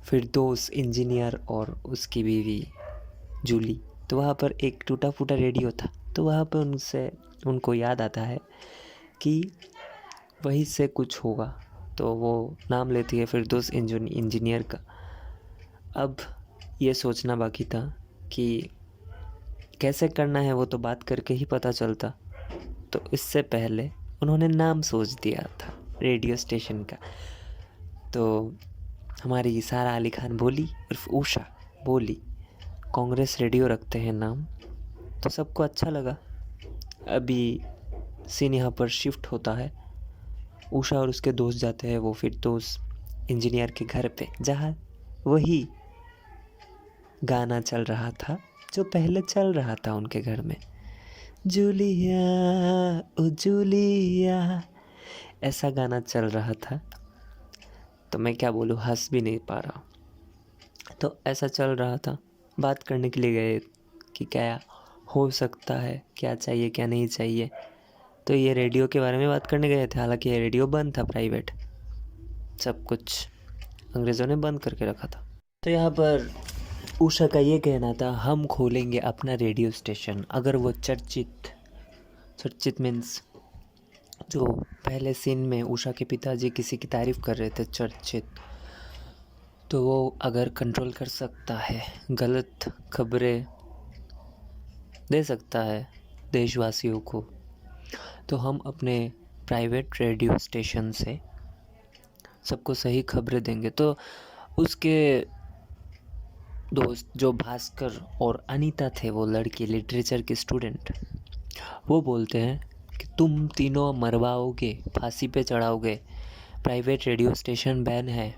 फिरदौस इंजीनियर और उसकी बीवी जूली। तो वहाँ पर एक टूटा फूटा रेडियो था। तो वहाँ पर उनको याद आता है कि वहीं से कुछ होगा। तो वो नाम लेती है फिरदौस इंजीनियर का। अब ये सोचना बाकी था कि कैसे करना है, वो तो बात करके ही पता चलता। तो इससे पहले उन्होंने नाम सोच दिया था रेडियो स्टेशन का। तो हमारी सारा अली खान बोली, उर्फ उषा बोली, कांग्रेस रेडियो रखते हैं नाम। तो सबको अच्छा लगा। अभी सीन यहाँ पर शिफ्ट होता है। उषा और उसके दोस्त जाते हैं वो फिरदौस इंजीनियर के घर पे, जहाँ वही गाना चल रहा था जो पहले चल रहा था उनके घर में, जूलिया ओ जूलिया, ऐसा गाना चल रहा था। तो मैं क्या बोलूँ, हंस भी नहीं पा रहा। तो ऐसा चल रहा था। बात करने के लिए गए कि क्या हो सकता है, क्या चाहिए क्या नहीं चाहिए। तो ये रेडियो के बारे में बात करने गए थे। हालांकि ये रेडियो बंद था, प्राइवेट, सब कुछ अंग्रेज़ों ने बंद करके रखा था। तो यहाँ पर उषा का ये कहना था, हम खोलेंगे अपना रेडियो स्टेशन। अगर वो चर्चित मीन्स जो पहले सीन में उषा के पिताजी किसी की तारीफ़ कर रहे थे, चर्चित, तो वो अगर कंट्रोल कर सकता है, गलत खबरें दे सकता है देशवासियों को, तो हम अपने प्राइवेट रेडियो स्टेशन से सबको सही खबरें देंगे। तो उसके दोस्त जो भास्कर और अनीता थे, वो लड़की लिटरेचर की स्टूडेंट, वो बोलते हैं कि तुम तीनों मरवाओगे, फांसी पे चढ़ाओगे, प्राइवेट रेडियो स्टेशन बैन है।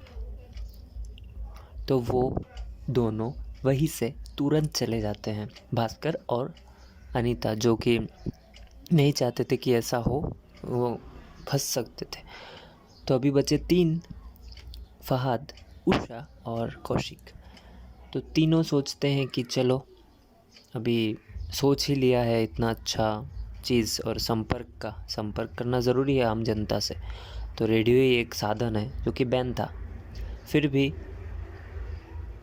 तो वो दोनों वहीं से तुरंत चले जाते हैं, भास्कर और अनीता, जो कि नहीं चाहते थे कि ऐसा हो, वो फंस सकते थे। तो अभी बचे 3, फहद, उषा और कौशिक। तो तीनों सोचते हैं कि चलो अभी सोच ही लिया है इतना अच्छा चीज़, और संपर्क करना ज़रूरी है आम जनता से। तो रेडियो ही एक साधन है जो कि बैन था।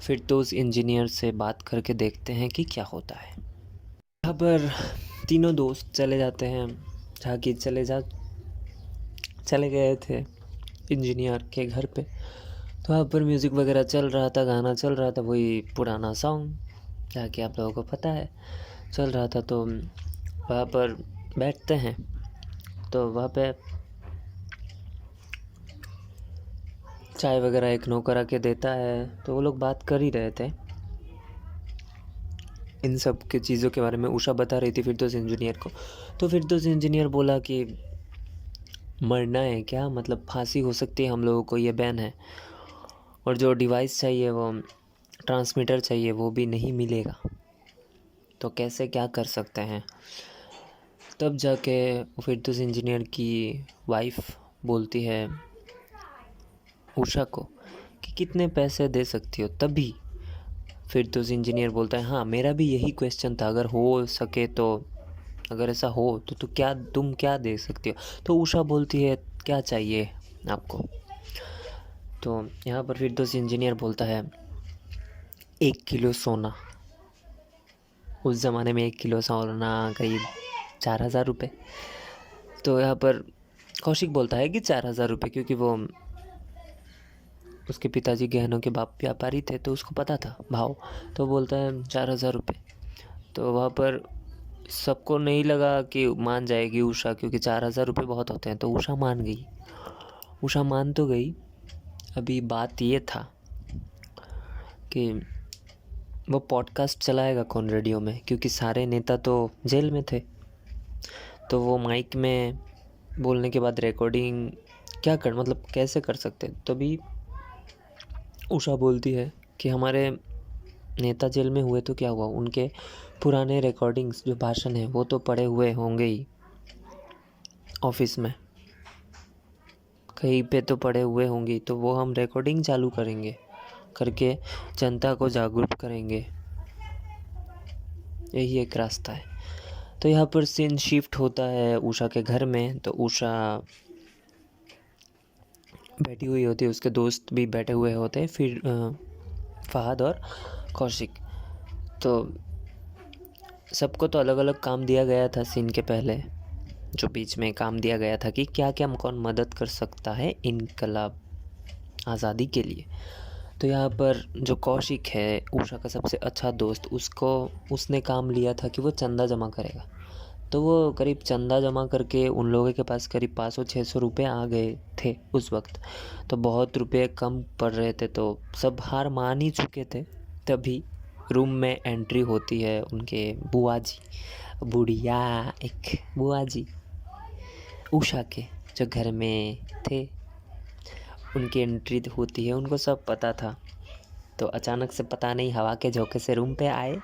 फिर तो उस इंजीनियर से बात करके देखते हैं कि क्या होता है। यहाँ पर तीनों दोस्त चले जाते हैं, जहाँ कि चले गए थे इंजीनियर के घर पे। तो वहाँ पर म्यूज़िक वगैरह चल रहा था, गाना चल रहा था, वही पुराना सॉन्ग, जहाँ कि आप लोगों को पता है चल रहा था। तो वहाँ पर बैठते हैं तो वहाँ पे चाय वगैरह एक नौकर आके देता है। तो वो लोग बात कर ही रहे थे इन सब के चीज़ों के बारे में। उषा बता रही थी फिरदौस इंजीनियर को। तो फिरदौस इंजीनियर बोला कि मरना है क्या, मतलब फांसी हो सकती है हम लोगों को, ये बैन है, और जो डिवाइस चाहिए वो ट्रांसमीटर चाहिए वो भी नहीं मिलेगा, तो कैसे क्या कर सकते हैं। तब जाके फिरदौस इंजीनियर की वाइफ बोलती है उषा को कि कितने पैसे दे सकती हो। तभी फिरदौस इंजीनियर बोलता है हाँ मेरा भी यही क्वेश्चन था, अगर हो सके तो, अगर ऐसा हो तो तुम क्या दे सकती हो। तो उषा बोलती है क्या चाहिए आपको। तो यहाँ पर फिरदौस इंजीनियर बोलता है 1 किलो सोना। उस ज़माने में 1 किलो सोना करीब 4,000 रुपये। तो यहाँ पर कौशिक बोलता है कि 4,000 रुपये, क्योंकि वो उसके पिताजी गहनों के व्यापारी थे तो उसको पता था भाव। तो बोलता है 4,000 रुपये। तो वहाँ पर सबको नहीं लगा कि मान जाएगी उषा, क्योंकि 4,000 रुपये बहुत होते हैं। तो उषा मान गई। उषा मान तो गई। अभी बात ये था कि वो पॉडकास्ट चलाएगा कौन रेडियो में, क्योंकि सारे नेता तो जेल में थे। तो वो माइक में बोलने के बाद रिकॉर्डिंग क्या कर, मतलब कैसे कर सकते। तभी उषा बोलती है कि हमारे नेता जेल में हुए तो क्या हुआ, उनके पुराने रिकॉर्डिंग्स जो भाषण है वो तो पड़े हुए होंगे ही ऑफिस में, कहीं पे तो पड़े हुए होंगे, तो वो हम रिकॉर्डिंग चालू करेंगे, करके जनता को जागरूक करेंगे, यही एक रास्ता है। तो यहाँ पर सीन शिफ्ट होता है उषा के घर में। तो उषा बैठी हुई होती है, उसके दोस्त भी बैठे हुए होते हैं, फिर फहद और कौशिक। तो सबको तो अलग अलग काम दिया गया था सीन के पहले, जो बीच में काम दिया गया था कि क्या क्या कौन मदद कर सकता है इनकलाब आज़ादी के लिए। तो यहाँ पर जो कौशिक है उषा का सबसे अच्छा दोस्त, उसने काम लिया था कि वो चंदा जमा करेगा। तो वो करीब चंदा जमा करके उन लोगों के पास करीब 500-600 रुपये आ गए थे उस वक्त। तो बहुत रुपये कम पड़ रहे थे, तो सब हार मान ही चुके थे। तभी रूम में एंट्री होती है उनके बुआ जी, बुढ़िया एक बुआ जी उषा के जो घर में थे, उनकी एंट्री होती है। उनको सब पता था। तो अचानक से पता नहीं हवा के झोंके से रूम पे आए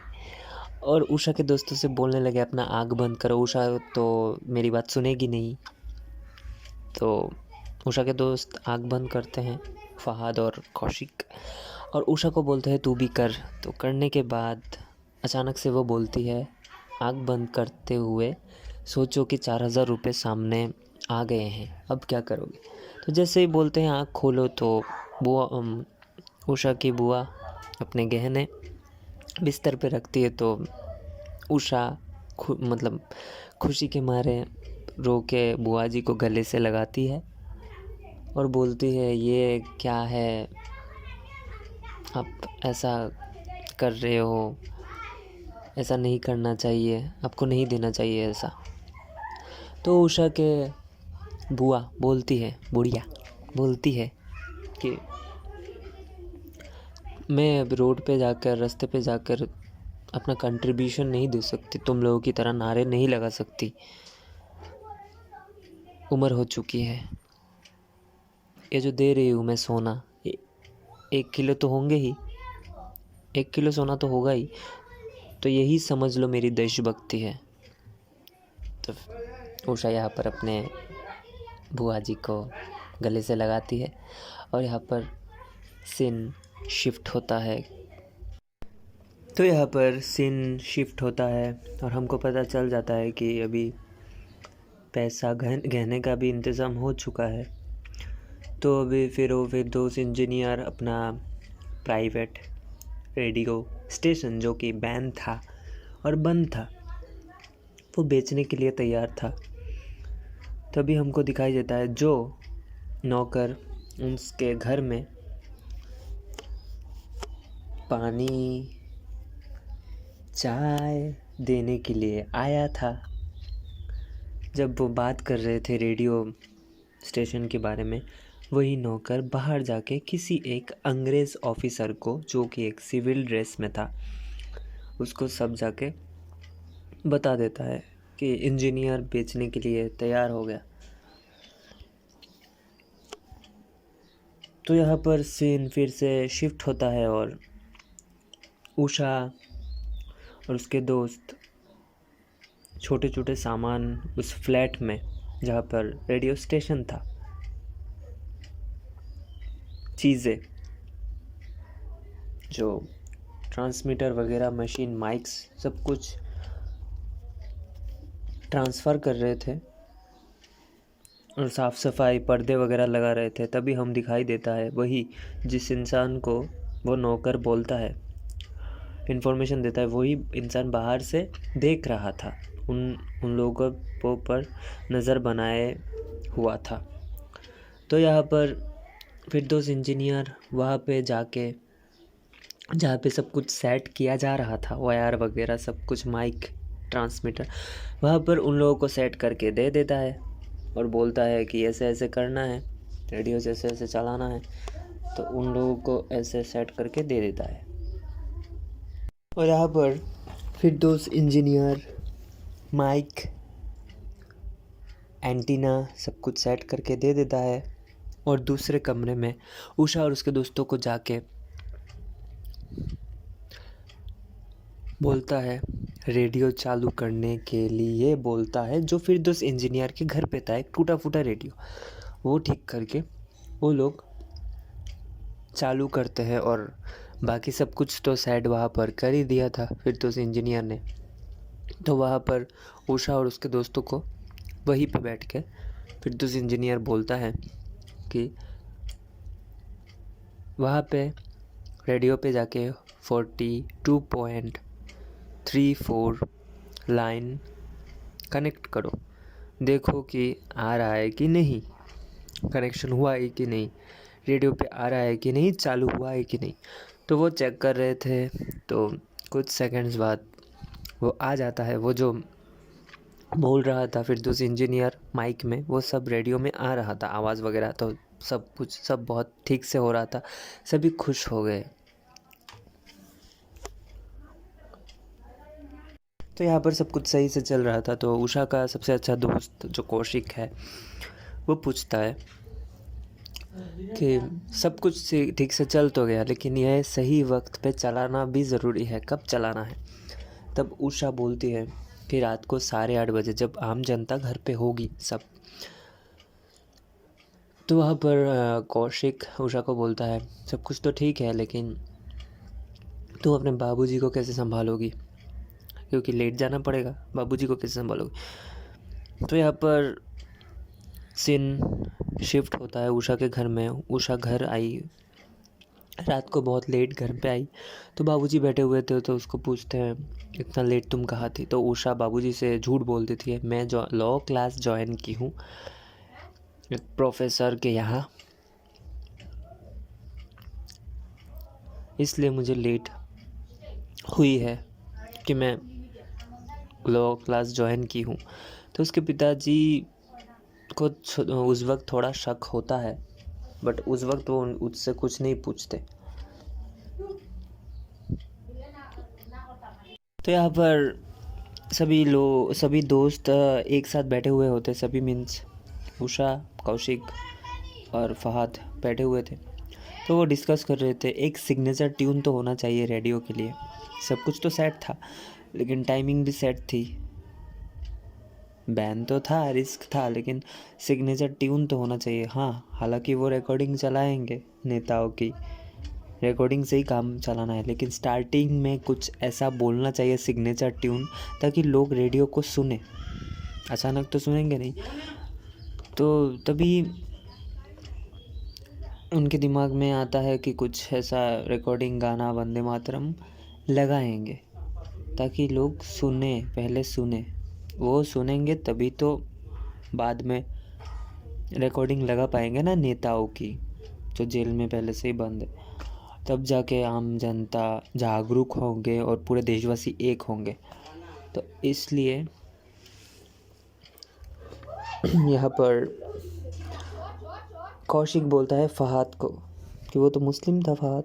और उषा के दोस्तों से बोलने लगे अपना आग बंद करो, उषा तो मेरी बात सुनेगी नहीं। तो उषा के दोस्त आग बंद करते हैं, फहद और कौशिक, और उषा को बोलते हैं तू भी कर। तो करने के बाद अचानक से वो बोलती है आग बंद करते हुए सोचो कि 4,000 रुपये सामने आ गए हैं, अब क्या करोगे। तो जैसे ही बोलते हैं आँख खोलो, तो बुआ उषा की बुआ अपने गहने बिस्तर पे रखती है। तो उषा मतलब खुशी के मारे रो के बुआ जी को गले से लगाती है और बोलती है ये क्या है, आप ऐसा कर रहे हो, ऐसा नहीं करना चाहिए, आपको नहीं देना चाहिए ऐसा। तो उषा के बुआ बोलती है, बुढ़िया बोलती है कि मैं अब रोड पे जाकर, रास्ते पे जाकर अपना कंट्रीब्यूशन नहीं दे सकती, तुम लोगों की तरह नारे नहीं लगा सकती, उम्र हो चुकी है। ये जो दे रही हूँ मैं सोना, 1 किलो तो होंगे ही, 1 किलो सोना तो होगा ही, तो यही समझ लो मेरी देशभक्ति है। तो उषा यहाँ पर अपने बुआ जी को गले से लगाती है और यहाँ पर सीन शिफ्ट होता है। तो यहाँ पर सीन शिफ्ट होता है और हमको पता चल जाता है कि अभी पैसा गहने का भी इंतज़ाम हो चुका है। तो अभी फिर वो फिरदौस इंजीनियर अपना प्राइवेट रेडियो स्टेशन जो कि बैन था और बंद था, वो बेचने के लिए तैयार था। तभी हमको दिखाई देता है जो नौकर उसके घर में पानी चाय देने के लिए आया था, जब वो बात कर रहे थे रेडियो स्टेशन के बारे में, वही नौकर बाहर जाके किसी एक अंग्रेज़ ऑफिसर को, जो कि एक सिविल ड्रेस में था, उसको सब जाके बता देता है कि इंजीनियर बेचने के लिए तैयार हो गया। तो यहाँ पर सीन फिर से शिफ्ट होता है और उषा और उसके दोस्त छोटे छोटे सामान उस फ्लैट में, जहाँ पर रेडियो स्टेशन था, चीज़ें जो ट्रांसमीटर वगैरह, मशीन, माइक्स, सब कुछ ट्रांसफ़र कर रहे थे और साफ़ सफाई, पर्दे वगैरह लगा रहे थे। तभी हम दिखाई देता है वही जिस इंसान को वो नौकर बोलता है, इन्फॉर्मेशन देता है, वही इंसान बाहर से देख रहा था, उन लोगों पर नज़र बनाए हुआ था। तो यहाँ पर फिरदौस इंजीनियर वहाँ पे जाके, जहाँ पे सब कुछ सेट किया जा रहा था, वायर वगैरह सब कुछ, माइक, ट्रांसमीटर, वहाँ पर उन लोगों को सेट करके दे देता है और बोलता है कि ऐसे ऐसे करना है, रेडियो से ऐसे ऐसे चलाना है। तो उन लोगों को ऐसे सेट करके दे देता है और यहाँ पर फिरदौस इंजीनियर माइक, एंटीना सब कुछ सेट करके दे देता है और दूसरे कमरे में उषा और उसके दोस्तों को जाके बोलता है, रेडियो चालू करने के लिए बोलता है, जो फिरदौस इंजीनियर के घर पे था, एक टूटा फूटा रेडियो, वो ठीक करके वो लोग चालू करते हैं। और बाकी सब कुछ तो सेट वहाँ पर कर ही दिया था फिरदौस इंजीनियर ने। तो वहाँ पर उषा और उसके दोस्तों को वहीं पे बैठ के फिरदौस इंजीनियर बोलता है कि वहाँ पे रेडियो पे जाके 42.34 लाइन कनेक्ट करो, देखो कि आ रहा है कि नहीं, कनेक्शन हुआ है कि नहीं, रेडियो पे आ रहा है कि नहीं, चालू हुआ है कि नहीं। तो वो चेक कर रहे थे, तो कुछ सेकंड्स बाद वो आ जाता है, वो जो बोल रहा था फिरदौस इंजीनियर माइक में, वो सब रेडियो में आ रहा था, आवाज़ वगैरह, तो सब कुछ सब बहुत ठीक से हो रहा था, सभी खुश हो गए। तो यहाँ पर सब कुछ सही से चल रहा था। तो उषा का सबसे अच्छा दोस्त जो कौशिक है, वो पूछता है कि सब कुछ ठीक से चल तो गया, लेकिन यह सही वक्त पे चलाना भी ज़रूरी है, कब चलाना है। तब उषा बोलती है कि रात को 8:30 बजे, जब आम जनता घर पे होगी सब। तो वहाँ पर कौशिक उषा को बोलता है, सब कुछ तो ठीक है, लेकिन तू अपने बाबूजी को कैसे संभालोगी, क्योंकि लेट जाना पड़ेगा, बाबूजी को कैसे संभालोगी। तो यहाँ पर सीन शिफ्ट होता है उषा के घर में। उषा घर आई, रात को बहुत लेट घर पे आई, तो बाबूजी बैठे हुए थे, तो उसको पूछते हैं, इतना लेट तुम कहाँ थी। तो उषा बाबूजी से झूठ बोल देती है, मैं जो लॉ क्लास ज्वाइन की हूँ एक प्रोफेसर के यहाँ, इसलिए मुझे लेट हुई है कि मैं लॉ क्लास ज्वाइन की हूँ। तो उसके पिताजी को उस वक्त थोड़ा शक होता है, बट उस वक्त वो उससे कुछ नहीं पूछते। तो यहाँ पर सभी दोस्त एक साथ बैठे हुए होते, सभी मीन्स उषा, कौशिक और फहाद बैठे हुए थे। तो वो डिस्कस कर रहे थे, एक सिग्नेचर ट्यून तो होना चाहिए रेडियो के लिए। सब कुछ तो सेट था, लेकिन टाइमिंग भी सेट थी, बैन तो था, रिस्क था, लेकिन सिग्नेचर ट्यून तो होना चाहिए। हाँ, हालांकि वो रिकॉर्डिंग चलाएंगे, नेताओं की रिकॉर्डिंग से ही काम चलाना है, लेकिन स्टार्टिंग में कुछ ऐसा बोलना चाहिए सिग्नेचर ट्यून, ताकि लोग रेडियो को सुने। अचानक तो सुनेंगे नहीं। तो तभी उनके दिमाग में आता है कि कुछ ऐसा रिकॉर्डिंग गाना वंदे मातरम लगाएंगे, ताकि लोग सुने, पहले सुने, वो सुनेंगे तभी तो बाद में रिकॉर्डिंग लगा पाएंगे ना, नेताओं की जो जेल में पहले से ही बंद है। तब जाके आम जनता जागरूक होंगे और पूरे देशवासी एक होंगे। तो इसलिए यहाँ पर कौशिक बोलता है फहाद को कि वो तो मुस्लिम था फहाद,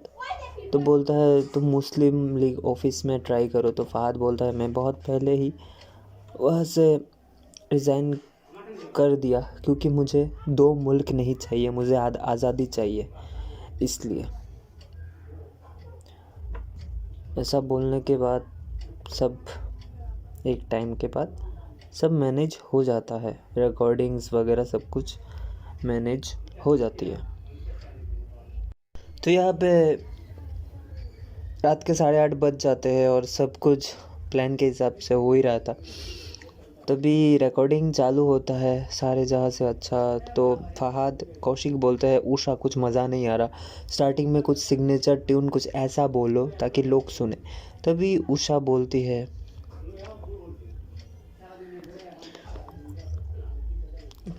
तो बोलता है तुम मुस्लिम लीग ऑफिस में ट्राई करो। तो फहाद बोलता है मैं बहुत पहले ही वहाँ से रिज़ाइन कर दिया क्योंकि मुझे दो मुल्क नहीं चाहिए, मुझे आज़ादी चाहिए। इसलिए ऐसा बोलने के बाद सब एक टाइम के बाद सब मैनेज हो जाता है, रिकॉर्डिंग्स वगैरह सब कुछ मैनेज हो जाती है। तो यहाँ पे रात के 8:30 बज जाते हैं और सब कुछ प्लान के हिसाब से हो ही रहा था। तभी रिकॉर्डिंग चालू होता है सारे जहाँ से अच्छा। तो फहाद कौशिक बोलता है उषा कुछ मज़ा नहीं आ रहा, स्टार्टिंग में कुछ सिग्नेचर ट्यून कुछ ऐसा बोलो ताकि लोग सुने। तभी उषा बोलती है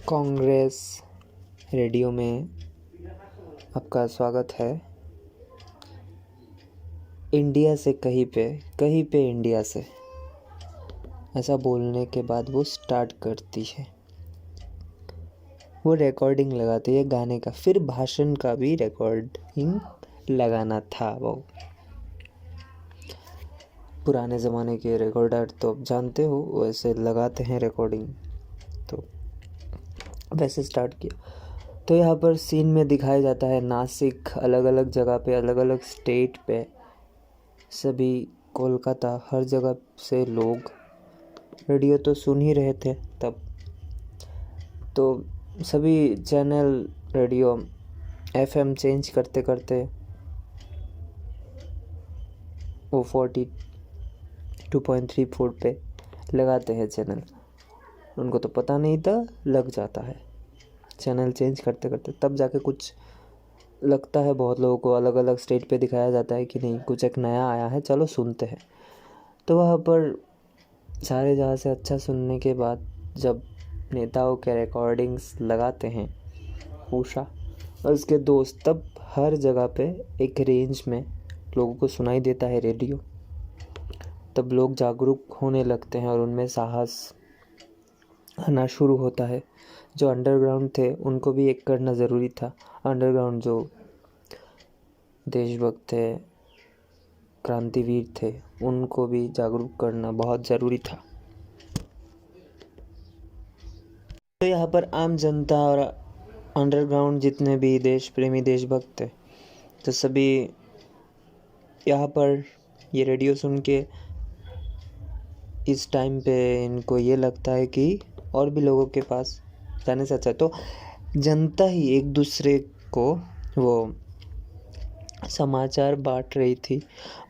कांग्रेस रेडियो में आपका स्वागत है, इंडिया से कहीं पे इंडिया से। ऐसा बोलने के बाद वो स्टार्ट करती है, वो रिकॉर्डिंग लगाती है गाने का। फिर भाषण का भी रिकॉर्डिंग लगाना था। वो पुराने ज़माने के रिकॉर्डर तो आप जानते हो वैसे लगाते हैं रिकॉर्डिंग, तो वैसे स्टार्ट किया। तो यहाँ पर सीन में दिखाया जाता है नासिक, अलग अलग जगह पे, अलग अलग स्टेट पे, सभी कोलकाता, हर जगह से लोग रेडियो तो सुन ही रहे थे तब। तो सभी चैनल रेडियो एफएम चेंज करते करते वो 42.34 पे लगाते हैं चैनल। उनको तो पता नहीं था, लग जाता है चैनल चेंज करते करते। तब जाके कुछ लगता है बहुत लोगों को, अलग अलग स्टेट पे दिखाया जाता है कि नहीं कुछ एक नया आया है, चलो सुनते हैं। तो वहाँ पर सारे जहाँ से अच्छा सुनने के बाद जब नेताओं के रिकॉर्डिंग्स लगाते हैं उषा और उसके दोस्त, तब हर जगह पे एक रेंज में लोगों को सुनाई देता है रेडियो। तब लोग जागरूक होने लगते हैं और उनमें साहस आना शुरू होता है। जो अंडरग्राउंड थे उनको भी एक करना ज़रूरी था। अंडरग्राउंड जो देशभक्त थे, क्रांतिवीर थे, उनको भी जागरूक करना बहुत ज़रूरी था। तो यहाँ पर आम जनता और अंडरग्राउंड जितने भी देश प्रेमी देशभक्त थे, तो सभी यहाँ पर ये रेडियो सुन के इस टाइम पे इनको ये लगता है कि और भी लोगों के पास जाने से अच्छा है। तो जनता ही एक दूसरे को वो समाचार बांट रही थी,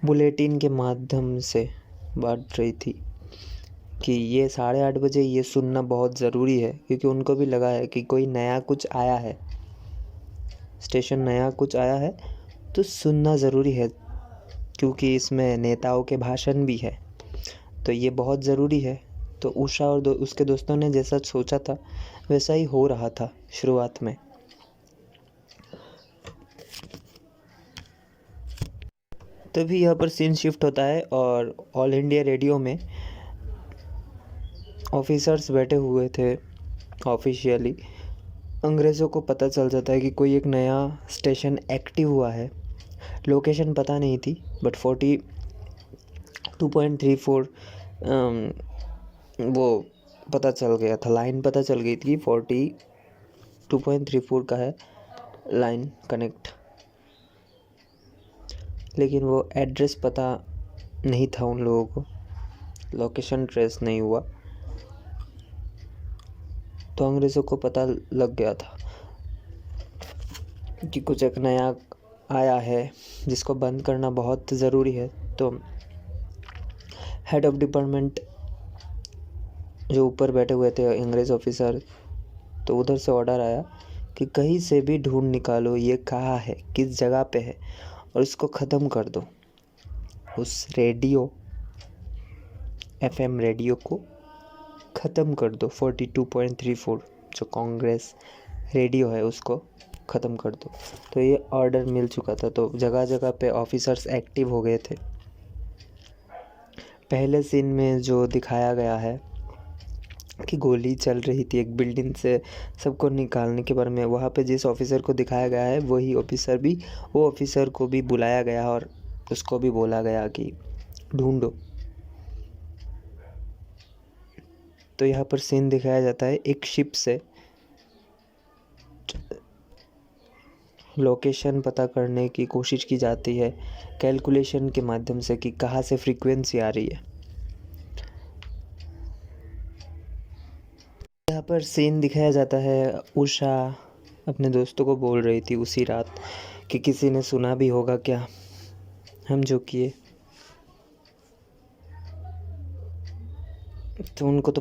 बुलेटिन के माध्यम से बांट रही थी कि ये 8:30 बजे ये सुनना बहुत ज़रूरी है, क्योंकि उनको भी लगा है कि कोई नया कुछ आया है, स्टेशन नया कुछ आया है तो सुनना ज़रूरी है, क्योंकि इसमें नेताओं के भाषण भी है, तो ये बहुत ज़रूरी है। तो उषा और उसके दोस्तों ने जैसा सोचा था वैसा ही हो रहा था शुरुआत में। तभी यहाँ पर सीन शिफ्ट होता है और ऑल इंडिया रेडियो में ऑफिसर्स बैठे हुए थे ऑफिशियली। अंग्रेज़ों को पता चल जाता है कि कोई एक नया स्टेशन एक्टिव हुआ है। लोकेशन पता नहीं थी बट 42.34 वो पता चल गया था, लाइन पता चल गई थी 42.34 का है लाइन कनेक्ट, लेकिन वो एड्रेस पता नहीं था उन लोगों को, लोकेशन ट्रेस नहीं हुआ। तो अंग्रेज़ों को पता लग गया था कि कुछ एक नया आया है जिसको बंद करना बहुत ज़रूरी है। तो हेड ऑफ डिपार्टमेंट जो ऊपर बैठे हुए थे अंग्रेज़ ऑफिसर, तो उधर से ऑर्डर आया कि कहीं से भी ढूंढ निकालो ये कहाँ है, किस जगह पे है, और इसको ख़त्म कर दो। उस रेडियो एफएम रेडियो को ख़त्म कर दो। 42.34 जो कांग्रेस रेडियो है उसको ख़त्म कर दो। तो ये ऑर्डर मिल चुका था, तो जगह जगह पे ऑफिसर्स एक्टिव हो गए थे। पहले सीन में जो दिखाया गया है कि गोली चल रही थी एक बिल्डिंग से सबको निकालने के बारे में। वहाँ पे जिस ऑफिसर को दिखाया गया है वही ऑफिसर भी, वो ऑफिसर को भी बुलाया गया और उसको भी बोला गया कि ढूंढो। तो यहाँ पर सीन दिखाया जाता है एक शिप से लोकेशन पता करने की कोशिश की जाती है कैलकुलेशन के माध्यम से कि कहाँ से फ्रीक्वेंसी आ रही है। यहाँ पर सीन दिखाया जाता है उषा अपने दोस्तों को बोल रही थी उसी रात कि किसी ने सुना भी होगा क्या हम जो किए। तो उनको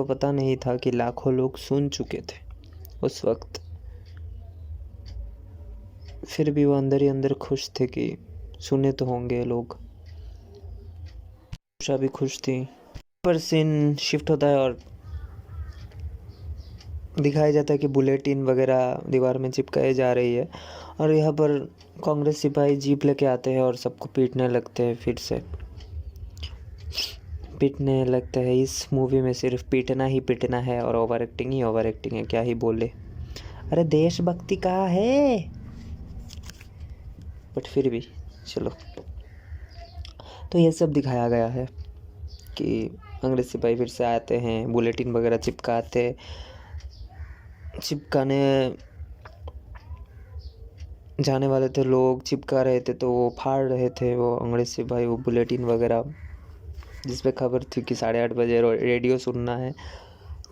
पता नहीं था कि लाखों लोग सुन चुके थे उस वक्त। फिर भी वो अंदर ही अंदर खुश थे कि सुने तो होंगे लोग। उषा भी खुश थी। पर सीन शिफ्ट होता है और दिखाया जाता है कि बुलेटिन वगैरह दीवार में चिपकाई जा रही है और यहाँ पर कांग्रेस सिपाही जीप लेके आते हैं और सबको पीटने लगते हैं। फिर से पीटने लगते हैं। इस मूवी में सिर्फ पीटना ही पीटना है और ओवर एक्टिंग ही ओवर एक्टिंग है, क्या ही बोले। अरे देशभक्ति कहाँ है, बट फिर भी चलो। तो ये सब दिखाया गया है कि अंग्रेज सिपाही फिर से आते हैं, बुलेटिन वगैरह चिपकाने जाने वाले थे लोग, चिपका रहे थे तो वो फाड़ रहे थे वो अंग्रेज सिपाही वो बुलेटिन वगैरह जिस पे खबर थी कि 8:30 बजे रेडियो सुनना है।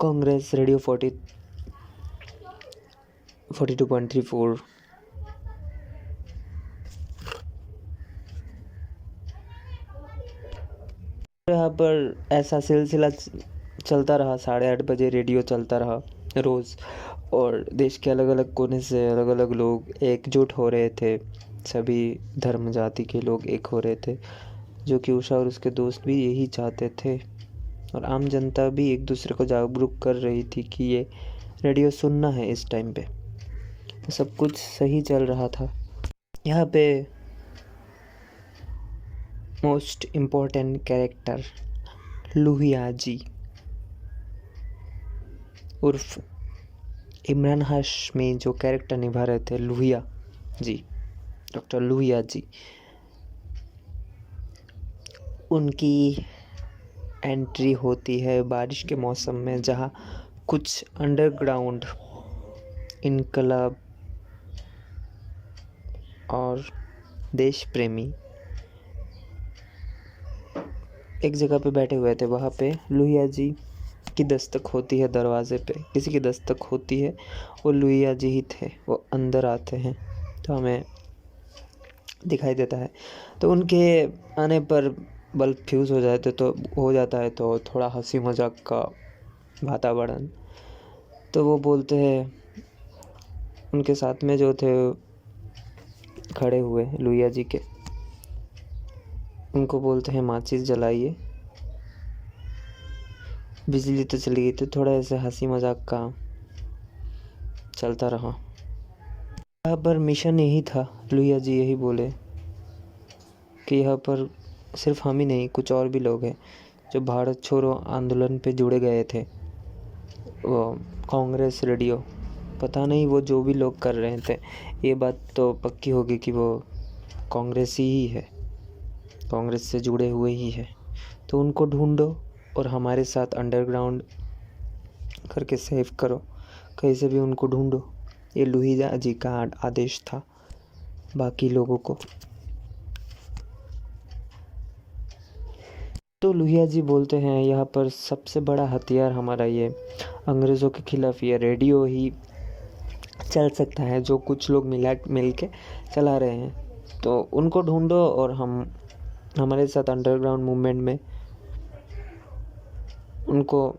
कांग्रेस रेडियो 42.34। यहाँ पर ऐसा सिलसिला चलता रहा, 8:30 बजे रेडियो चलता रहा रोज़ और देश के अलग अलग कोने से अलग अलग लोग एकजुट हो रहे थे। सभी धर्म जाति के लोग एक हो रहे थे, जो कि उषा और उसके दोस्त भी यही चाहते थे और आम जनता भी एक दूसरे को जागरूक कर रही थी कि ये रेडियो सुनना है इस टाइम पे। सब कुछ सही चल रहा था। यहाँ पे most important character Lohia ji उर्फ इमरान हाशमी जो कैरेक्टर निभा रहे थे लोहिया जी, डॉक्टर लोहिया जी, उनकी एंट्री होती है बारिश के मौसम में, जहाँ कुछ अंडरग्राउंड इनकलाब और देश प्रेमी एक जगह पे बैठे हुए थे। वहाँ पे लोहिया जी की दस्तक होती है, दरवाजे पे किसी की दस्तक होती है, वो लोहिया जी ही थे। वो अंदर आते हैं तो हमें दिखाई देता है। तो उनके आने पर बल्ब फ्यूज़ हो जाता है तो थोड़ा हंसी मजाक का वातावरण। तो वो बोलते हैं, उनके साथ में जो थे खड़े हुए लोहिया जी के, उनको बोलते हैं माचिस जलाइए। बिजली तो चली गई, तो थोड़ा ऐसे हंसी मजाक का चलता रहा। यहाँ पर मिशन यही था, लोहिया जी यही बोले कि यहाँ पर सिर्फ हम ही नहीं, कुछ और भी लोग हैं जो भारत छोड़ो आंदोलन पे जुड़े गए थे। वो कांग्रेस रेडियो, पता नहीं वो जो भी लोग कर रहे थे, ये बात तो पक्की होगी कि वो कांग्रेसी ही है, कांग्रेस से जुड़े हुए ही है। तो उनको ढूंढो और हमारे साथ अंडरग्राउंड करके सेव करो, कहीं से भी उनको ढूंढो। ये लोहिया जी का आदेश था बाकी लोगों को। तो लोहिया जी बोलते हैं, यहाँ पर सबसे बड़ा हथियार हमारा ये अंग्रेज़ों के खिलाफ ये रेडियो ही चल सकता है, जो कुछ लोग मिल के चला रहे हैं। तो उनको ढूंढो और हमारे साथ अंडरग्राउंड मूवमेंट में उनको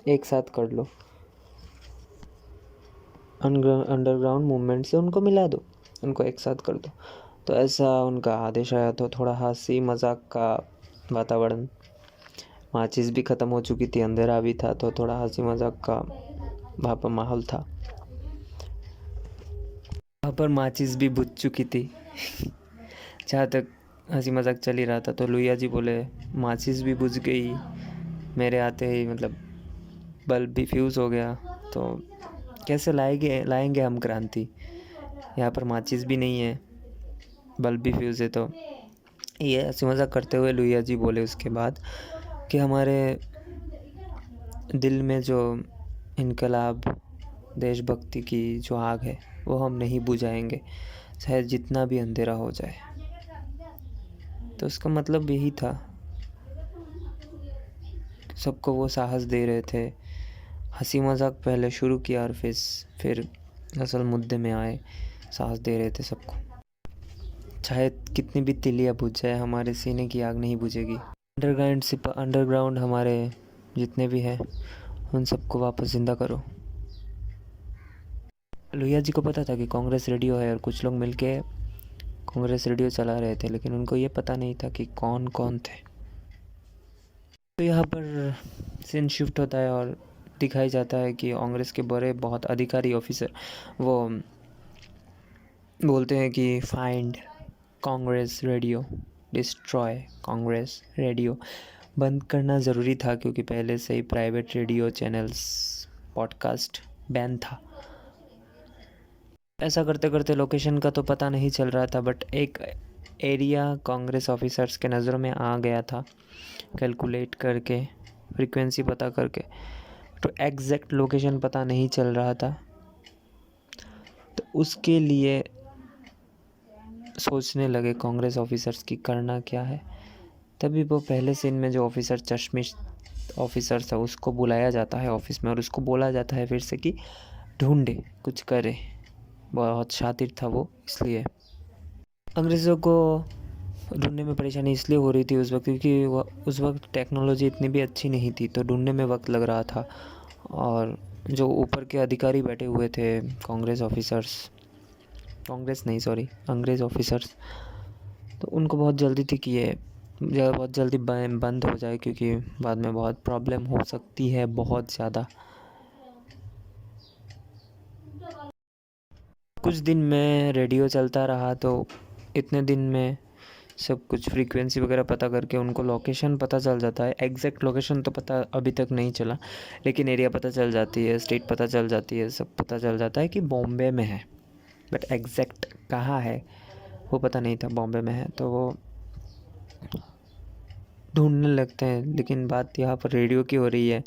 एक साथ कर लो, अंडरग्राउंड मूवमेंट से उनको मिला दो, उनको एक साथ कर दो। तो ऐसा उनका आदेश आया। तो थोड़ा हंसी मजाक का वातावरण, माचिस भी ख़त्म हो चुकी थी, अंधेरा भी था, तो थोड़ा हंसी मजाक का वहाँ पर माहौल था। वहाँ पर माचिस भी बुझ चुकी थी जहाँ तक हंसी मजाक चल ही रहा था, तो लुइया जी बोले माचिस भी बुझ गई मेरे आते ही, मतलब बल्ब भी फ्यूज़ हो गया, तो कैसे लाएंगे हम क्रांति। यहाँ पर माचिस भी नहीं है, बल्ब भी फ्यूज़ है। तो ये हंसी मजाक करते हुए लुइया जी बोले उसके बाद कि हमारे दिल में जो इनकलाब देशभक्ति की जो आग है वो हम नहीं बुझाएंगे, चाहे जितना भी अंधेरा हो जाए। तो उसका मतलब यही था, सबको वो साहस दे रहे थे। हंसी मजाक पहले शुरू किया और फिर असल मुद्दे में आए, साहस दे रहे थे सबको। चाहे कितनी भी तिलियाँ बुझ जाए, हमारे सीने की आग नहीं बुझेगी। अंडरग्राउंड हमारे जितने भी हैं उन सबको वापस जिंदा करो। लोहिया जी को पता था कि कांग्रेस रेडियो है और कुछ लोग मिलके कांग्रेस रेडियो चला रहे थे, लेकिन उनको ये पता नहीं था कि कौन कौन थे। तो यहाँ पर सीन शिफ्ट होता है और दिखाई जाता है कि कांग्रेस के बड़े बहुत अधिकारी ऑफिसर वो बोलते हैं कि find Congress radio, destroy Congress radio. बंद करना ज़रूरी था क्योंकि पहले से ही private radio channels, podcast ban था। ऐसा करते करते लोकेशन का तो पता नहीं चल रहा था, बट एक एरिया कांग्रेस ऑफिसर्स के नज़रों में आ गया था, कैलकुलेट करके, फ्रीक्वेंसी पता करके। तो एग्जैक्ट लोकेशन पता नहीं चल रहा था, तो उसके लिए सोचने लगे कांग्रेस ऑफिसर्स की करना क्या है। तभी वो पहले सीन में जो ऑफिसर चश्मिश ऑफिसर था उसको बुलाया जाता है ऑफिस में और उसको बोला जाता है फिर से कि ढूंढे, कुछ करे। बहुत शातिर था वो, इसलिए अंग्रेज़ों को ढूंढने में परेशानी इसलिए हो रही थी उस वक्त क्योंकि उस वक्त टेक्नोलॉजी इतनी भी अच्छी नहीं थी, तो ढूंढने में वक्त लग रहा था। और जो ऊपर के अधिकारी बैठे हुए थे अंग्रेज़ ऑफिसर्स, तो उनको बहुत जल्दी थी कि ये बहुत जल्दी बंद हो जाए, क्योंकि बाद में बहुत प्रॉब्लम हो सकती है, बहुत ज़्यादा। कुछ दिन में रेडियो चलता रहा, तो इतने दिन में सब कुछ फ्रीक्वेंसी वगैरह पता करके उनको लोकेशन पता चल जाता है। एग्जैक्ट लोकेशन तो पता अभी तक नहीं चला, लेकिन एरिया पता चल जाती है, स्टेट पता चल जाती है, सब पता चल जाता है कि बॉम्बे में है, बट एग्जैक्ट कहाँ है वो पता नहीं था। बॉम्बे में है तो वो ढूंढने लगते हैं, लेकिन बात यहाँ पर रेडियो की हो रही है।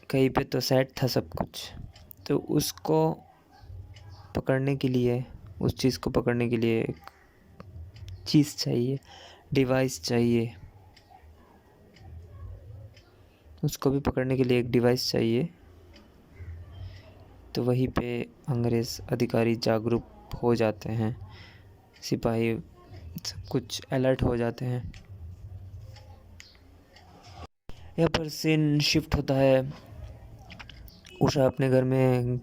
कहीं पे तो सेट था सब कुछ, तो उसको पकड़ने के लिए, उस चीज़ को पकड़ने के लिए एक चीज़ चाहिए, डिवाइस चाहिए। उसको भी पकड़ने के लिए एक डिवाइस चाहिए। तो वहीं पे अंग्रेज़ अधिकारी जागरूक हो जाते हैं, सिपाही सब कुछ अलर्ट हो जाते हैं। यहाँ पर सीन शिफ्ट होता है। उषा अपने घर में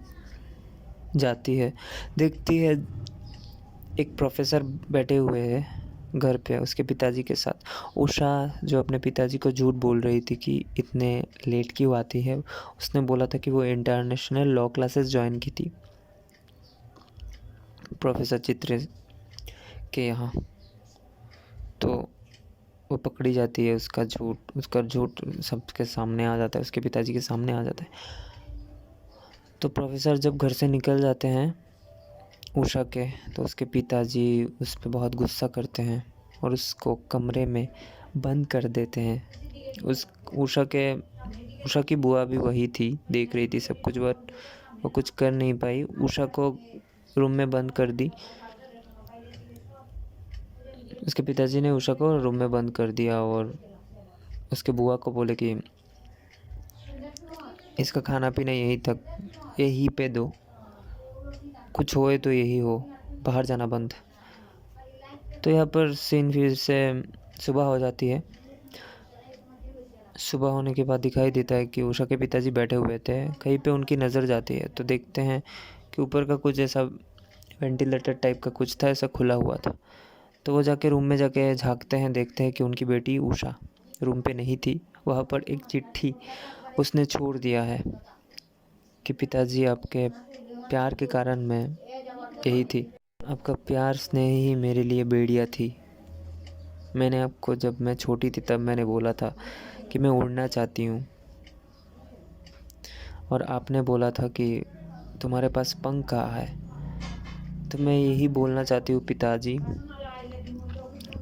जाती है, देखती है एक प्रोफेसर बैठे हुए हैं घर पे उसके पिताजी के साथ। उषा जो अपने पिताजी को झूठ बोल रही थी कि इतने लेट क्यों आती है, उसने बोला था कि वो इंटरनेशनल लॉ क्लासेस ज्वाइन की थी प्रोफेसर चित्रे के यहाँ। तो वो पकड़ी जाती है, उसका झूठ सबके सामने आ जाता है, उसके पिताजी के सामने आ जाता है। तो प्रोफेसर जब घर से निकल जाते हैं उषा के, तो उसके पिताजी उस पर बहुत गुस्सा करते हैं और उसको कमरे में बंद कर देते हैं। उषा की बुआ भी वही थी, देख रही थी सब कुछ, बट वो कुछ कर नहीं पाई। उषा को रूम में बंद कर दी, उसके पिताजी ने उषा को रूम में बंद कर दिया और उसके बुआ को बोले कि इसका खाना पीना यहीं पे दो, कुछ होए तो यही हो, बाहर जाना बंद। तो यहाँ पर सीन फिर से सुबह हो जाती है। सुबह होने के बाद दिखाई देता है कि उषा के पिताजी बैठे हुए थे, कहीं पे उनकी नज़र जाती है तो देखते हैं कि ऊपर का कुछ ऐसा वेंटिलेटर टाइप का कुछ था, ऐसा खुला हुआ था। तो वो जाके रूम में जाके झांकते हैं, देखते हैं कि उनकी बेटी उषा रूम पे नहीं थी। वहाँ पर एक चिट्ठी उसने छोड़ दिया है कि पिताजी आपके प्यार के कारण मैं यही थी, आपका प्यार स्नेह ही मेरे लिए बेड़िया थी, मैंने आपको, जब मैं छोटी थी तब मैंने बोला था कि मैं उड़ना चाहती हूँ, और आपने बोला था कि तुम्हारे पास पंख कहाँ है। तो मैं यही बोलना चाहती हूँ पिताजी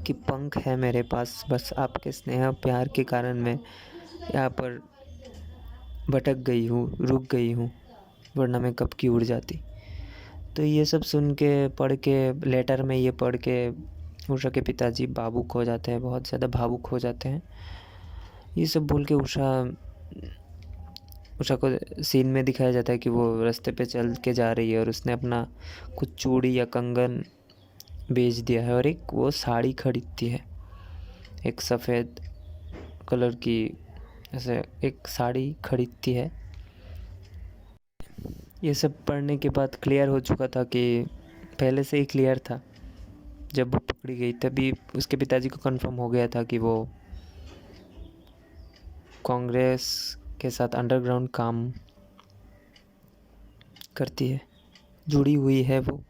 कि पंख है मेरे पास, बस आपके स्नेह प्यार के कारण मैं यहाँ पर भटक गई हूँ, रुक गई हूँ, वरना मैं कब की उड़ जाती। तो ये सब सुन के, पढ़ के, लेटर में ये पढ़ के उषा के पिताजी भावुक हो जाते हैं, बहुत ज़्यादा भावुक हो जाते हैं। ये सब बोल के उषा को सीन में दिखाया जाता है कि वो रास्ते पे चल के जा रही है और उसने अपना कुछ चूड़ी या कंगन बेच दिया है और एक वो साड़ी खरीदती है, एक सफ़ेद कलर की ऐसे एक साड़ी खरीदती है। ये सब पढ़ने के बाद क्लियर हो चुका था कि पहले से ही क्लियर था, जब वो पकड़ी गई तभी उसके पिताजी को कंफर्म हो गया था कि वो कांग्रेस के साथ अंडरग्राउंड काम करती है, जुड़ी हुई है। वो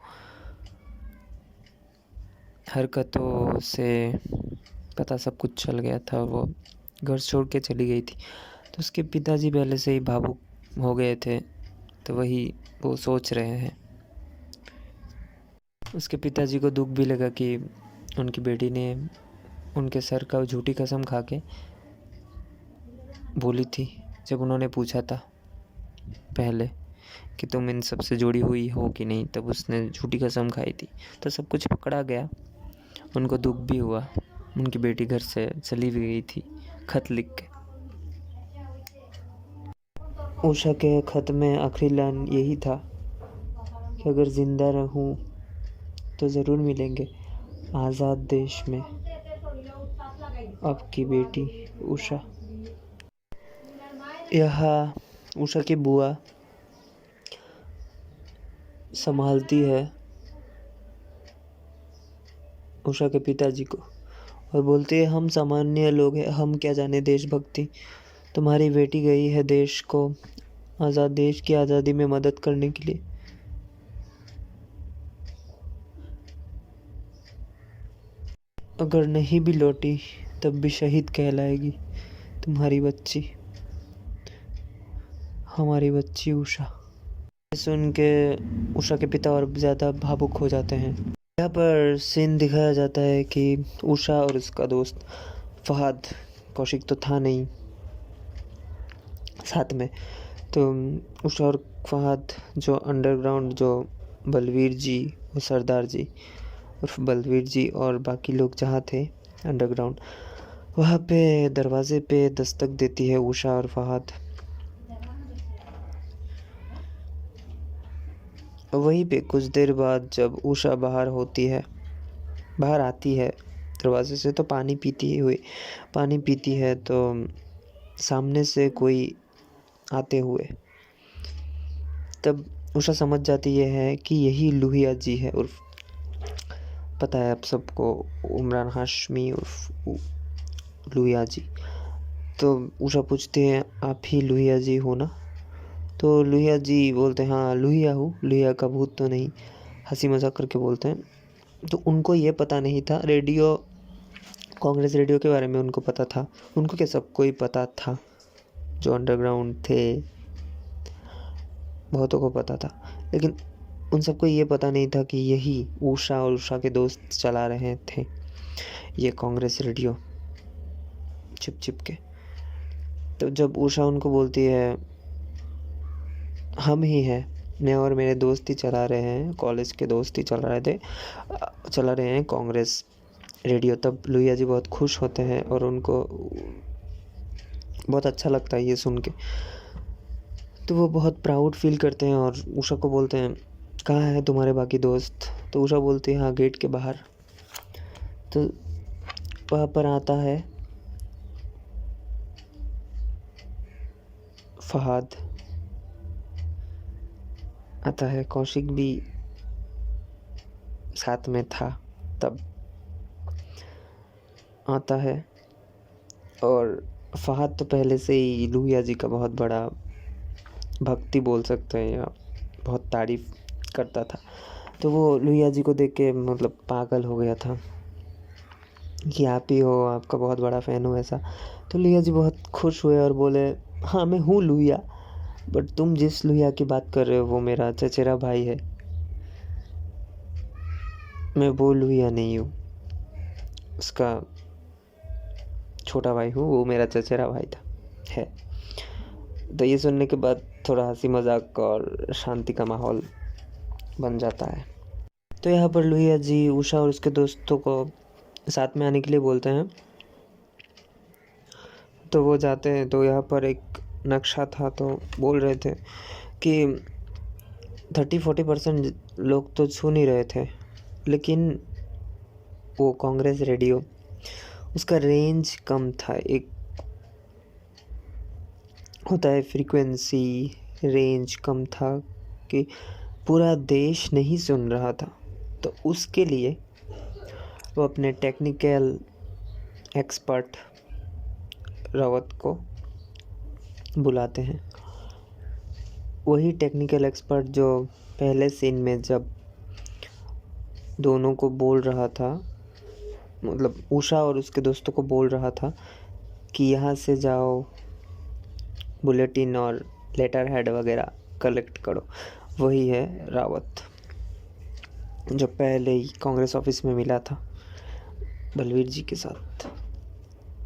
हरकतों से पता सब कुछ चल गया था, वो घर छोड़ के चली गई थी। तो उसके पिताजी पहले से ही भावुक हो गए थे, तो वही वो सोच रहे हैं। उसके पिताजी को दुख भी लगा कि उनकी बेटी ने उनके सर का झूठी कसम खा के बोली थी, जब उन्होंने पूछा था पहले कि तुम इन सब से जुड़ी हुई हो कि नहीं, तब उसने झूठी कसम खाई थी। तो सब कुछ पकड़ा गया, उनको दुख भी हुआ। उनकी बेटी घर से चली भी गई थी खत लिख के। उषा के खत में आखिरी लाइन यही था कि अगर जिंदा रहूं तो ज़रूर मिलेंगे आज़ाद देश में, आपकी बेटी उषा। यह उषा की बुआ संभालती है उषा के पिताजी को और बोलती है, हम सामान्य लोग हैं, हम क्या जाने देशभक्ति। तुम्हारी बेटी गई है देश को देश की आज़ादी में मदद करने के लिए। अगर नहीं भी लौटी तब भी शहीद कहलाएगी तुम्हारी बच्ची, हमारी बच्ची उषा। सुन के उषा के पिता और ज़्यादा भावुक हो जाते हैं। यहाँ पर सीन दिखाया जाता है कि उषा और उसका दोस्त फहद, कौशिक तो था नहीं साथ में, तो उषा और फहद जो अंडरग्राउंड, जो बलवीर जी और सरदार जी उर्फ बलवीर जी और बाकी लोग जहाँ थे अंडरग्राउंड, वहाँ पे दरवाजे पे दस्तक देती है उषा और फहद। वहीं पे कुछ देर बाद जब उषा बाहर आती है दरवाजे से, तो पानी पीती है तो सामने से कोई आते हुए, तब उषा समझ जाती है कि यही लोहिया जी है, उर्फ पता है आप सबको उमरान हाशमी उर्फ लोहिया जी। तो उषा पूछती है, आप ही लोहिया जी हो ना? तो लोहिया जी बोलते हैं, हाँ लोहिया हूँ, लोहिया का भूत तो नहीं, हंसी मजाक करके बोलते हैं। तो उनको ये पता नहीं था, कांग्रेस रेडियो के बारे में उनको पता था। उनको क्या, सबको ही पता था, जो अंडरग्राउंड थे बहुतों को पता था, लेकिन उन सबको ये पता नहीं था कि यही उषा और उषा के दोस्त चला रहे थे ये कांग्रेस रेडियो छिप के। तो जब उषा उनको बोलती है, हम ही हैं, मैं और मेरे दोस्त ही चला रहे हैं, कॉलेज के दोस्त ही चला रहे हैं कांग्रेस रेडियो, तब लोहिया जी बहुत खुश होते हैं और उनको बहुत अच्छा लगता है ये सुन के। तो वो बहुत प्राउड फील करते हैं और उषा को बोलते हैं, कहाँ है तुम्हारे बाकी दोस्त? तो उषा बोलती है, हाँ गेट के बाहर। तो वहाँ पर आता है फहद, आता है कौशिक भी साथ में था तब आता है, और फहद तो पहले से ही लोहिया जी का बहुत बड़ा भक्ति बोल सकते हैं या बहुत तारीफ करता था। तो वो लोहिया जी को देख के मतलब पागल हो गया था। कि आप ही हो, आपका बहुत बड़ा फ़ैन हूँ ऐसा। तो लोहिया जी बहुत खुश हुए और बोले, हाँ मैं हूँ लोहिया, बट तुम जिस लोहिया की बात कर रहे हो वो मेरा चचेरा भाई है, मैं वो लोहिया नहीं हूँ, उसका छोटा भाई हूँ, वो मेरा चचेरा भाई था है। तो ये सुनने के बाद थोड़ा हंसी मजाक और शांति का माहौल बन जाता है। तो यहाँ पर लोहिया जी उषा और उसके दोस्तों को साथ में आने के लिए बोलते हैं। तो वो जाते हैं। तो यहाँ पर एक नक्शा था, तो बोल रहे थे कि 30-40% लोग तो छू नहीं रहे थे, लेकिन वो कांग्रेस रेडियो, उसका रेंज कम था। एक होता है फ्रीक्वेंसी, रेंज कम था कि पूरा देश नहीं सुन रहा था। तो उसके लिए वो अपने टेक्निकल एक्सपर्ट रावत को बुलाते हैं। वही टेक्निकल एक्सपर्ट जो पहले सीन में जब दोनों को बोल रहा था, मतलब उषा और उसके दोस्तों को बोल रहा था कि यहाँ से जाओ, बुलेटिन और लेटर हेड वगैरह कलेक्ट करो, वही है रावत, जो पहले ही कांग्रेस ऑफिस में मिला था बलवीर जी के साथ।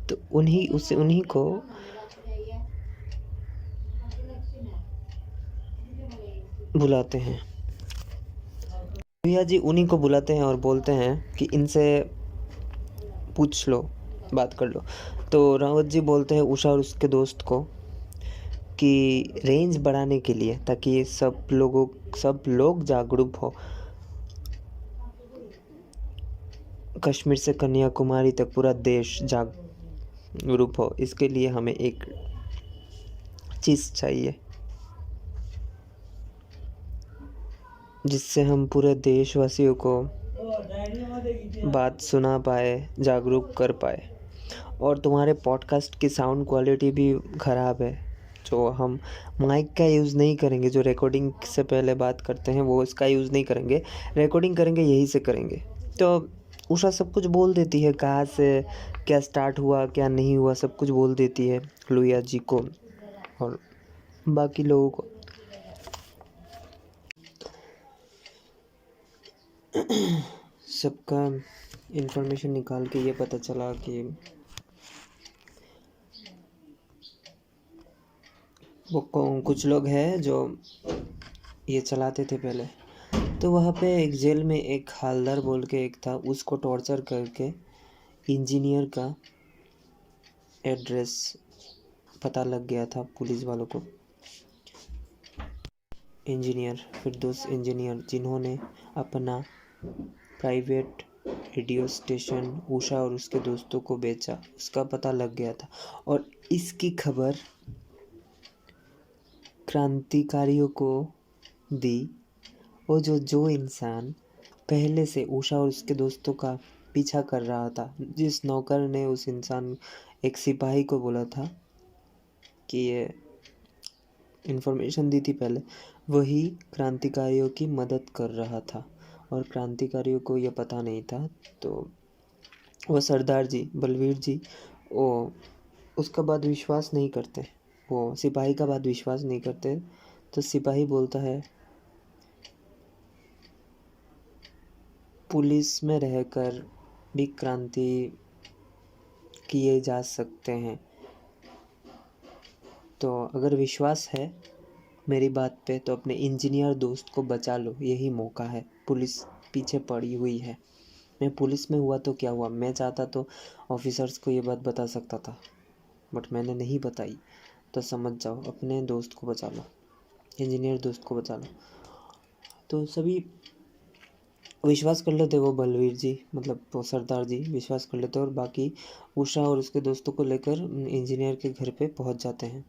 तो उन्हीं को बुलाते हैं। भैया जी उन्हीं को बुलाते हैं और बोलते हैं कि इनसे पूछ लो, बात कर लो। तो रावत जी बोलते हैं उषा और उसके दोस्त को कि रेंज बढ़ाने के लिए, ताकि सब लोग जागरूक हो, कश्मीर से कन्याकुमारी तक पूरा देश जागरूक हो, इसके लिए हमें एक चीज़ चाहिए जिससे हम पूरे देशवासियों को बात सुना पाए, जागरूक कर पाए। और तुम्हारे पॉडकास्ट की साउंड क्वालिटी भी ख़राब है, जो हम माइक का यूज़ नहीं करेंगे, जो रिकॉर्डिंग से पहले बात करते हैं वो इसका यूज़ नहीं करेंगे, रिकॉर्डिंग करेंगे यही से करेंगे। तो उषा सब कुछ बोल देती है, कहाँ से क्या स्टार्ट हुआ क्या नहीं हुआ सब कुछ बोल देती है लोहिया जी को और बाकी लोगों को। सबका इंफॉर्मेशन निकाल के ये पता चला कि वो कुछ लोग हैं जो ये चलाते थे पहले। तो वहाँ पे एक जेल में एक हालदार बोल के एक था, उसको टॉर्चर करके इंजीनियर का एड्रेस पता लग गया था पुलिस वालों को। इंजीनियर, फिरदौस इंजीनियर, जिन्होंने अपना प्राइवेट रेडियो स्टेशन उषा और उसके दोस्तों को बेचा, उसका पता लग गया था। और इसकी खबर क्रांतिकारियों को दी। वो जो इंसान पहले से उषा और उसके दोस्तों का पीछा कर रहा था, जिस नौकर ने उस इंसान एक सिपाही को बोला था कि ये इन्फॉर्मेशन दी थी पहले, वही क्रांतिकारियों की मदद कर रहा था और क्रांतिकारियों को ये पता नहीं था। तो वो सरदार जी बलवीर जी वो उसका बात विश्वास नहीं करते, वो सिपाही का बात विश्वास नहीं करते। तो सिपाही बोलता है पुलिस में रहकर भी क्रांति किए जा सकते हैं, तो अगर विश्वास है मेरी बात पे तो अपने इंजीनियर दोस्त को बचा लो, यही मौका है, पुलिस पीछे पड़ी हुई है। मैं पुलिस में हुआ तो क्या हुआ, मैं चाहता तो ऑफिसर्स को ये बात बता सकता था, बट मैंने नहीं बताई। तो समझ जाओ, अपने दोस्त को बचा लो, इंजीनियर दोस्त को बचा लो। तो सभी विश्वास कर लेते, वो बलवीर जी मतलब वो सरदार जी विश्वास कर लेते और बाकी उषा और उसके दोस्तों को लेकर इंजीनियर के घर पे पहुंच जाते हैं।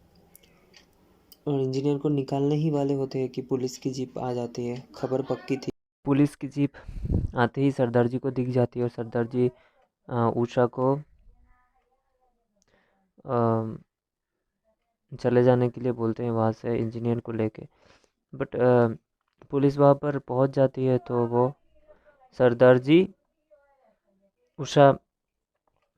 और इंजीनियर को निकालने ही वाले होते हैं कि पुलिस की जीप आ जाती है। खबर पक्की थी, पुलिस की जीप आते ही सरदार जी को दिख जाती है और सरदार जी उषा को चले जाने के लिए बोलते हैं वहाँ से इंजीनियर को लेके। बट पुलिस वहाँ पर पहुँच जाती है तो वो सरदार जी उषा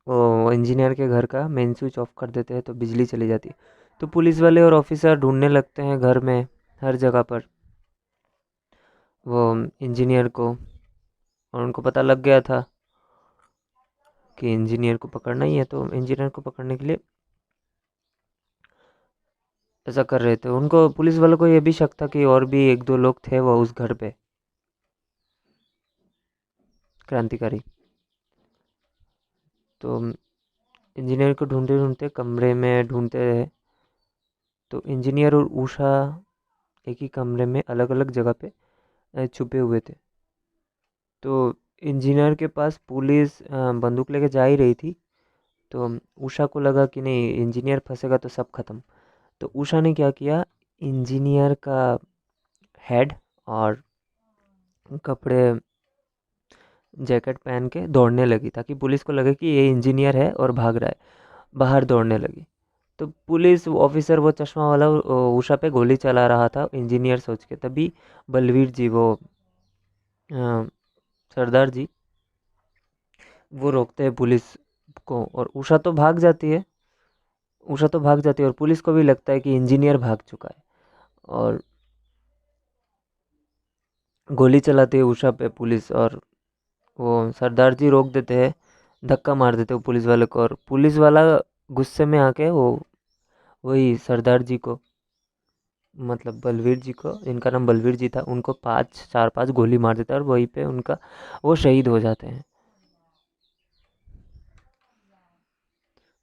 वो इंजीनियर के घर का मेन स्विच ऑफ कर देते हैं तो बिजली चली जाती है। तो पुलिस वाले और ऑफिसर ढूंढने लगते हैं घर में हर जगह पर वो इंजीनियर को, और उनको पता लग गया था कि इंजीनियर को पकड़ना ही है, तो इंजीनियर को पकड़ने के लिए ऐसा कर रहे थे। उनको, पुलिस वालों को ये भी शक था कि और भी एक दो लोग थे वो उस घर पे, क्रांतिकारी। तो इंजीनियर को ढूंढते ढूंढते कमरे में ढूंढते रहे, तो इंजीनियर और उषा एक ही कमरे में अलग अलग जगह पे छुपे हुए थे। तो इंजीनियर के पास पुलिस बंदूक लेके जा ही रही थी, तो उषा को लगा कि नहीं, इंजीनियर फंसेगा तो सब खत्म। तो उषा ने क्या किया, इंजीनियर का हेड और कपड़े, जैकेट पहन के दौड़ने लगी ताकि पुलिस को लगे कि ये इंजीनियर है और भाग रहा है। बाहर दौड़ने लगी। तो पुलिस ऑफिसर वो चश्मा वाला उषा पे गोली चला रहा था इंजीनियर सोच के, तभी बलवीर जी, वो सरदार जी, वो रोकते हैं पुलिस को, और उषा तो भाग जाती है और पुलिस को भी लगता है कि इंजीनियर भाग चुका है, और गोली चलाती है उषा पे पुलिस, और वो सरदार जी रोक देते हैं, धक्का मार देते हैं पुलिस वाले को, और पुलिस वाला गुस्से में आके वो वही सरदार जी को, मतलब बलवीर जी को, इनका नाम बलवीर जी था, उनको चार पांच गोली मार देता है, और वहीं पे उनका वो शहीद हो जाते हैं।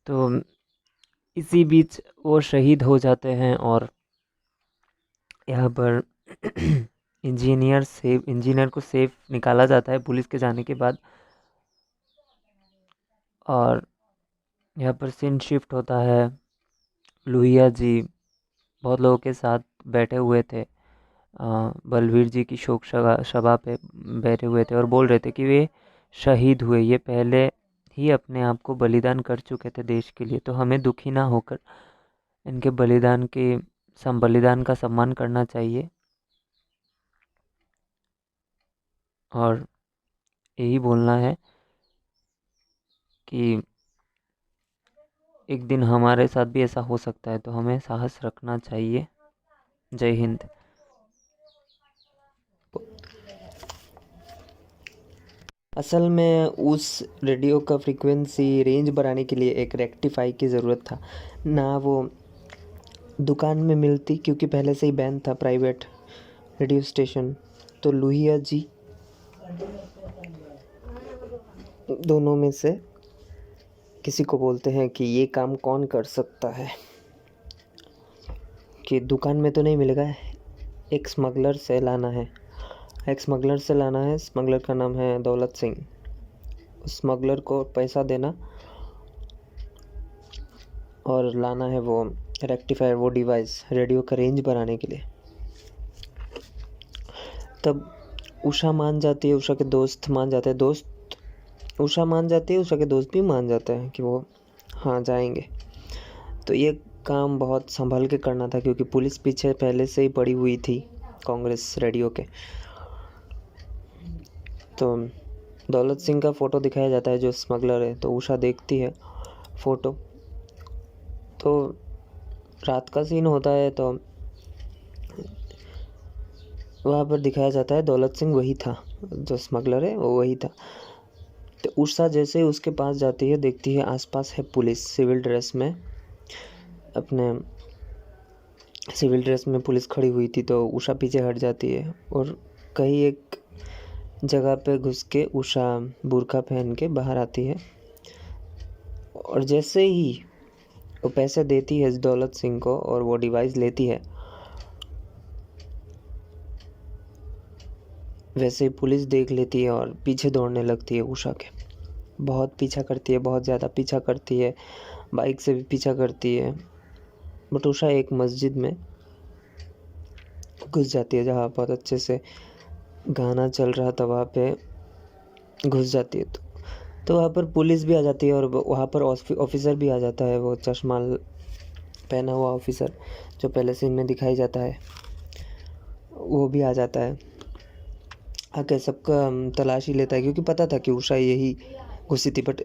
तो इसी बीच वो शहीद हो जाते हैं, और यहाँ पर इंजीनियर को सेफ निकाला जाता है पुलिस के जाने के बाद, और यहाँ पर सीन शिफ्ट होता है। लोहिया जी बहुत लोगों के साथ बैठे हुए थे, बलवीर जी की शोक सभा पे बैठे हुए थे, और बोल रहे थे कि वे शहीद हुए, ये पहले ही अपने आप को बलिदान कर चुके थे देश के लिए, तो हमें दुखी ना होकर इनके बलिदान का सम्मान करना चाहिए, और यही बोलना है कि एक दिन हमारे साथ भी ऐसा हो सकता है, तो हमें साहस रखना चाहिए। जय हिंद। असल में उस रेडियो का फ्रीक्वेंसी रेंज बढ़ाने के लिए एक रेक्टिफाई की ज़रूरत था ना, वो दुकान में मिलती, क्योंकि पहले से ही बैन था प्राइवेट रेडियो स्टेशन। तो लोहिया जी दोनों में से किसी को बोलते हैं कि ये काम कौन कर सकता है, कि दुकान में तो नहीं मिलेगा, एक स्मगलर से लाना है। स्मगलर का नाम है दौलत सिंह। उस स्मगलर को पैसा देना और लाना है वो रेक्टिफायर, वो डिवाइस रेडियो का रेंज बढ़ाने के लिए। तब उषा मान जाती है, उषा के दोस्त मान जाते हैं, उषा मान जाती है, उषा के दोस्त भी मान जाते हैं कि वो हाँ जाएंगे। तो ये काम बहुत संभल के करना था, क्योंकि पुलिस पीछे पहले से ही पड़ी हुई थी कांग्रेस रेडियो के। तो दौलत सिंह का फ़ोटो दिखाया जाता है जो स्मगलर है, तो उषा देखती है फ़ोटो। तो रात का सीन होता है, तो वहाँ पर दिखाया जाता है दौलत सिंह वही था, जो स्मगलर है वो वही था। तो उषा जैसे ही उसके पास जाती है, देखती है आसपास है पुलिस सिविल ड्रेस में, अपने सिविल ड्रेस में पुलिस खड़ी हुई थी। तो उषा पीछे हट जाती है, और कहीं एक जगह पे घुस के उषा बुर्का पहन के बाहर आती है, और जैसे ही वो पैसे देती है दौलत सिंह को और वो डिवाइस लेती है, वैसे ही पुलिस देख लेती है और पीछे दौड़ने लगती है उषा के। बहुत पीछा करती है, बहुत ज़्यादा पीछा करती है, बाइक से भी पीछा करती है। बट उषा एक मस्जिद में घुस जाती है, जहाँ बहुत अच्छे से गाना चल रहा था, वहाँ पे घुस जाती है। तो वहाँ पर पुलिस भी आ जाती है, और वहाँ पर ऑफिसर भी आ जाता है, वो चश्मा पहना हुआ ऑफिसर जो पहले सीन में दिखाई जाता है, वो भी आ जाता है। आके सबका तलाशी लेता है, क्योंकि पता था कि उषा यही घुसी थी। बट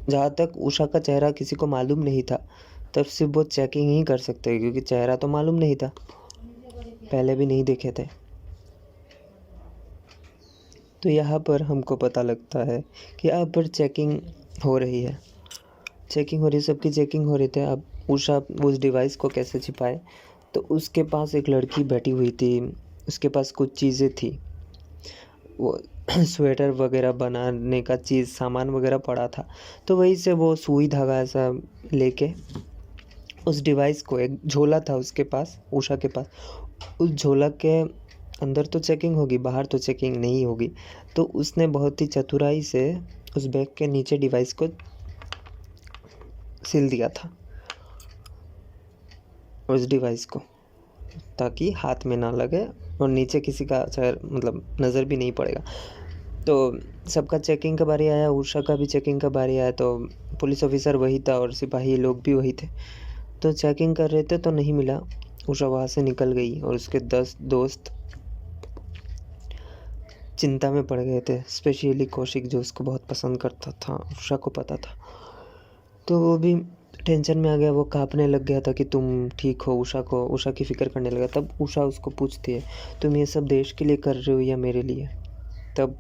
जहाँ तक उषा का चेहरा किसी को मालूम नहीं था, तब सिर्फ वो चेकिंग ही कर सकते, क्योंकि चेहरा तो मालूम नहीं था, पहले भी नहीं देखे थे। तो यहाँ पर हमको पता लगता है कि यहाँ पर चेकिंग हो रही है, सबकी चेकिंग हो रही थी। अब उषा उस डिवाइस को कैसे छिपाए, तो उसके पास एक लड़की बैठी हुई थी, उसके पास कुछ चीज़ें थी, वो स्वेटर वगैरह बनाने का सामान वगैरह पड़ा था, तो वहीं से वो सुई धागा ऐसा लेके उस डिवाइस को, एक झोला था उसके पास, उषा के पास, उस झोला के अंदर तो चेकिंग होगी, बाहर तो चेकिंग नहीं होगी, तो उसने बहुत ही चतुराई से उस बैग के नीचे डिवाइस को सिल दिया था, उस डिवाइस को, ताकि हाथ में ना लगे और नीचे किसी का मतलब नज़र भी नहीं पड़ेगा। तो सबका चेकिंग का बारी आया, उषा का भी चेकिंग का बारी आया, तो पुलिस ऑफिसर वही था और सिपाही लोग भी वही थे, तो चेकिंग कर रहे थे तो नहीं मिला। उषा वहाँ से निकल गई और उसके 10 दोस्त चिंता में पड़ गए थे, स्पेशली कौशिक जो उसको बहुत पसंद करता था, उषा को पता था, तो वो भी टेंशन में आ गया, वो कांपने लग गया था कि तुम ठीक हो। उषा की फ़िक्र करने लगा। तब उषा उसको पूछती है, तुम ये सब देश के लिए कर रहे हो या मेरे लिए? तब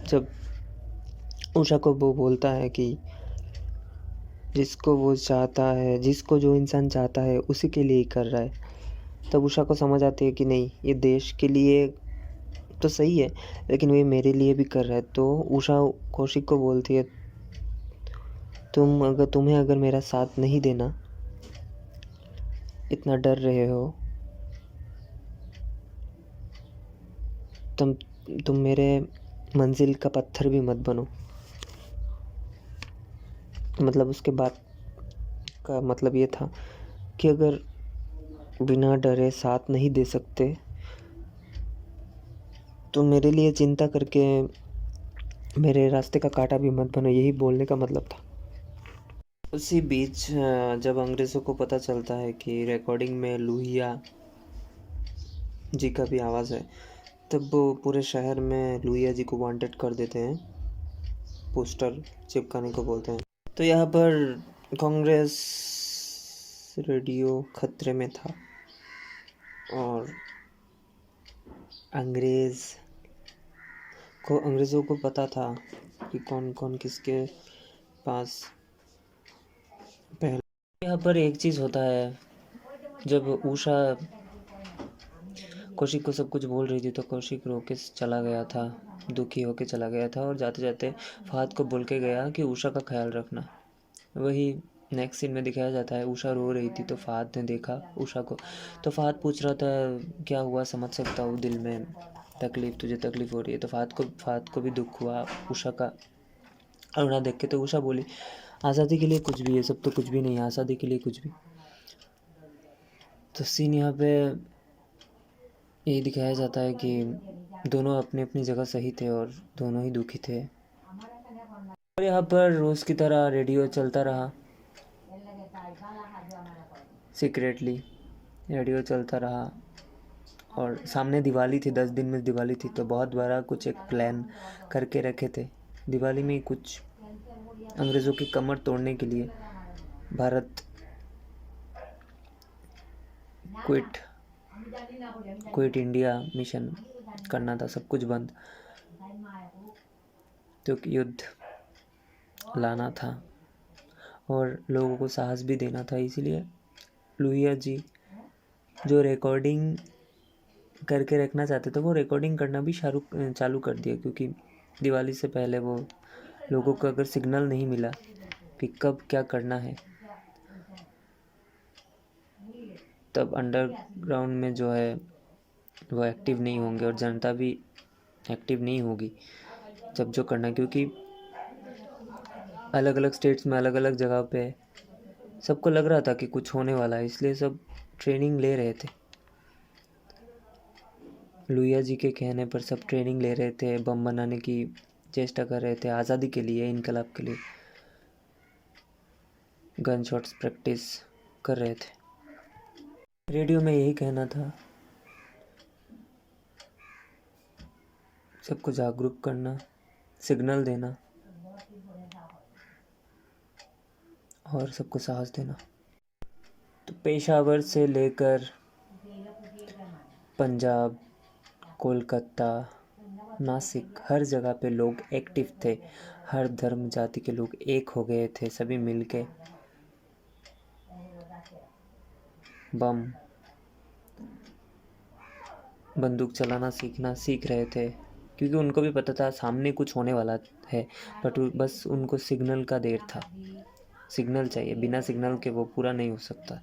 जब उषा को वो बोलता है कि जिसको वो चाहता है, जिसको जो इंसान चाहता है उसी के लिए ही कर रहा है, तब उषा को समझ आती है कि नहीं, ये देश के लिए तो सही है, लेकिन वे मेरे लिए भी कर रहा है। तो उषा कौशिक को बोलती है, तुम्हें अगर मेरा साथ नहीं देना, इतना डर रहे हो, तुम मेरे मंजिल का पत्थर भी मत बनो। मतलब उसके बाद का मतलब ये था कि अगर बिना डरे साथ नहीं दे सकते तो मेरे लिए चिंता करके मेरे रास्ते का कांटा भी मत बनो, यही बोलने का मतलब था। उसी बीच जब अंग्रेज़ों को पता चलता है कि रिकॉर्डिंग में लोहिया जी का भी आवाज़ है, तब वो पूरे शहर में लोहिया जी को वांटेड कर देते हैं, पोस्टर चिपकाने को बोलते हैं। तो यहाँ पर कांग्रेस रेडियो खतरे में था और अंग्रेज़ों को पता था कि कौन कौन किसके पास पहले। यहाँ पर एक चीज़ होता है, जब उषा कौशिक को सब कुछ बोल रही थी तो कौशिक रो के चला गया था, दुखी होके चला गया था, और जाते जाते फहद को बोल के गया कि उषा का ख्याल रखना। वही नेक्स्ट सीन में दिखाया जाता है, उषा रो रही थी तो फहद ने देखा उषा को, तो फहद पूछ रहा था क्या हुआ, समझ सकता हूँ दिल में तुझे तकलीफ़ हो रही है। तो फहद को भी दुख हुआ उषा का रोना देख के। तो उषा बोली, आज़ादी के लिए कुछ भी, ये सब तो कुछ भी नहीं है, आज़ादी के लिए कुछ भी। तो सीन यहाँ पे यही दिखाया जाता है कि दोनों अपनी अपनी जगह सही थे और दोनों ही दुखी थे। और यहाँ पर रोज़ की तरह रेडियो चलता रहा, सीक्रेटली रेडियो चलता रहा, और सामने दिवाली थी, 10 दिन में दिवाली थी, तो बहुत बड़ा कुछ एक प्लान करके रखे थे। दिवाली में कुछ अंग्रेज़ों की कमर तोड़ने के लिए भारत क्विट इंडिया मिशन करना था, सब कुछ बंद, तो युद्ध लाना था और लोगों को साहस भी देना था। इसीलिए लोहिया जी जो रिकॉर्डिंग करके रखना चाहते थे, वो रिकॉर्डिंग करना भी चालू कर दिया, क्योंकि दिवाली से पहले वो लोगों को अगर सिग्नल नहीं मिला कि कब क्या करना है, तब अंडरग्राउंड में जो है वो एक्टिव नहीं होंगे और जनता भी एक्टिव नहीं होगी जब जो करना, क्योंकि अलग अलग स्टेट्स में अलग अलग जगह पे सबको लग रहा था कि कुछ होने वाला है, इसलिए सब ट्रेनिंग ले रहे थे। लोहिया जी के कहने पर सब ट्रेनिंग ले रहे थे, बम बनाने की चेष्टा कर रहे थे, आज़ादी के लिए, इनकलाब के लिए गन शॉट्स प्रैक्टिस कर रहे थे। रेडियो में यही कहना था, सबको जागरूक करना, सिग्नल देना, और सबको साहस देना। तो पेशावर से लेकर पंजाब, कोलकाता, नासिक, हर जगह पे लोग एक्टिव थे। हर धर्म जाति के लोग एक हो गए थे, सभी मिलके बम, बंदूक चलाना सीख रहे थे, क्योंकि उनको भी पता था सामने कुछ होने वाला है। बट बस उनको सिग्नल का देर था। सिग्नल चाहिए, बिना सिग्नल के वो पूरा नहीं हो सकता,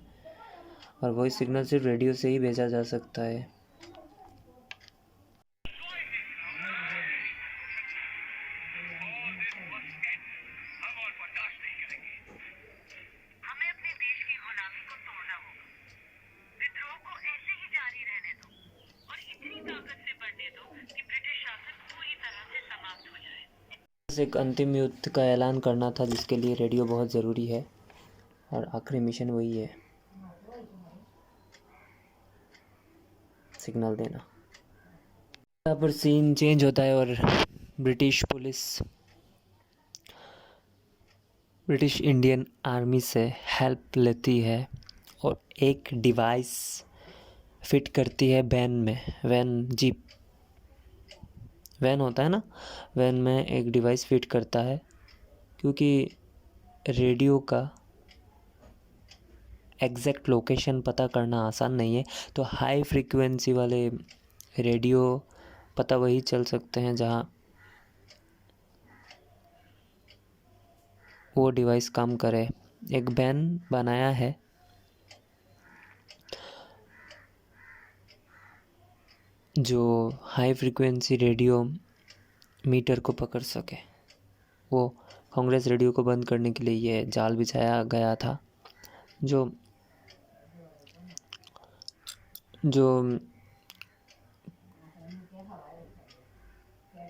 और वही सिग्नल सिर्फ रेडियो से ही भेजा जा सकता है। एक अंतिम युद्ध का ऐलान करना था, जिसके लिए रेडियो बहुत ज़रूरी है, और आखिरी मिशन वही है, सिग्नल देना। यहाँ पर सीन चेंज होता है और British police British Indian army से हेल्प लेती है और एक डिवाइस फिट करती है वैन होता है ना, वैन में एक डिवाइस फिट करता है, क्योंकि रेडियो का एग्जैक्ट लोकेशन पता करना आसान नहीं है। तो हाई फ्रीक्वेंसी वाले रेडियो पता वही चल सकते हैं जहाँ वो डिवाइस काम करे। एक वैन बनाया है जो हाई फ्रीक्वेंसी रेडियो मीटर को पकड़ सके। वो कांग्रेस रेडियो को बंद करने के लिए ये जाल बिछाया गया था, जो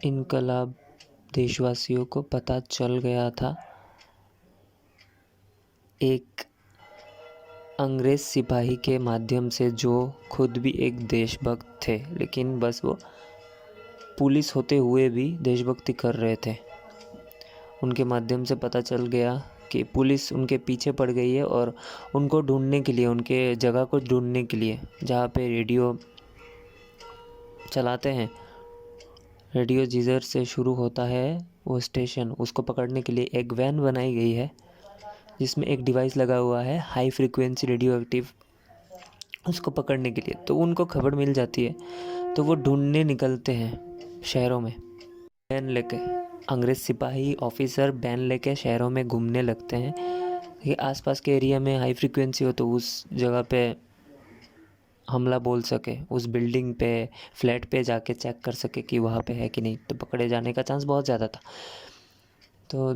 इनकलाब देशवासियों को पता चल गया था। एक अंग्रेज सिपाही के माध्यम से, जो खुद भी एक देशभक्त थे, लेकिन बस वो पुलिस होते हुए भी देशभक्ति कर रहे थे। उनके माध्यम से पता चल गया कि पुलिस उनके पीछे पड़ गई है, और उनको ढूंढने के लिए, उनके जगह को ढूंढने के लिए, जहाँ पे रेडियो चलाते हैं, रेडियो जिधर से शुरू होता है वो स्टेशन, उसको पकड़ने के लिए एक वैन बनाई गई है, जिसमें एक डिवाइस लगा हुआ है हाई फ्रीक्वेंसी रेडियो एक्टिव, उसको पकड़ने के लिए। तो उनको खबर मिल जाती है, तो वो ढूंढने निकलते हैं शहरों में बैन लेके। अंग्रेज सिपाही ऑफिसर बैन लेके शहरों में घूमने लगते हैं कि आसपास के एरिया में हाई फ्रीक्वेंसी हो, तो उस जगह पे हमला बोल सके, उस बिल्डिंग पे, फ्लैट पे जाके चेक कर सके कि वहाँ पे है कि नहीं। तो पकड़े जाने का चांस बहुत ज़्यादा था। तो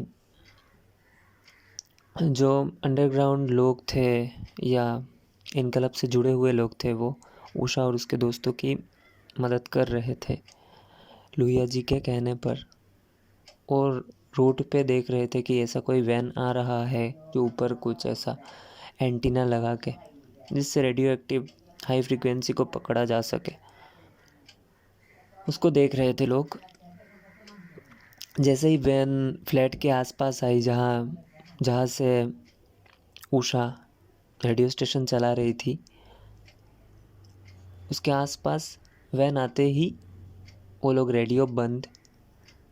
जो अंडरग्राउंड लोग थे या इनकलाब से जुड़े हुए लोग थे, वो उषा और उसके दोस्तों की मदद कर रहे थे लोहिया जी के कहने पर, और रोड पे देख रहे थे कि ऐसा कोई वैन आ रहा है जो ऊपर कुछ ऐसा एंटीना लगा के, जिससे रेडियो एक्टिव हाई फ्रीक्वेंसी को पकड़ा जा सके, उसको देख रहे थे लोग। जैसे ही वैन फ्लैट के आसपास आई, जहाँ से उषा रेडियो स्टेशन चला रही थी, उसके आसपास वैन आते ही वो लोग रेडियो बंद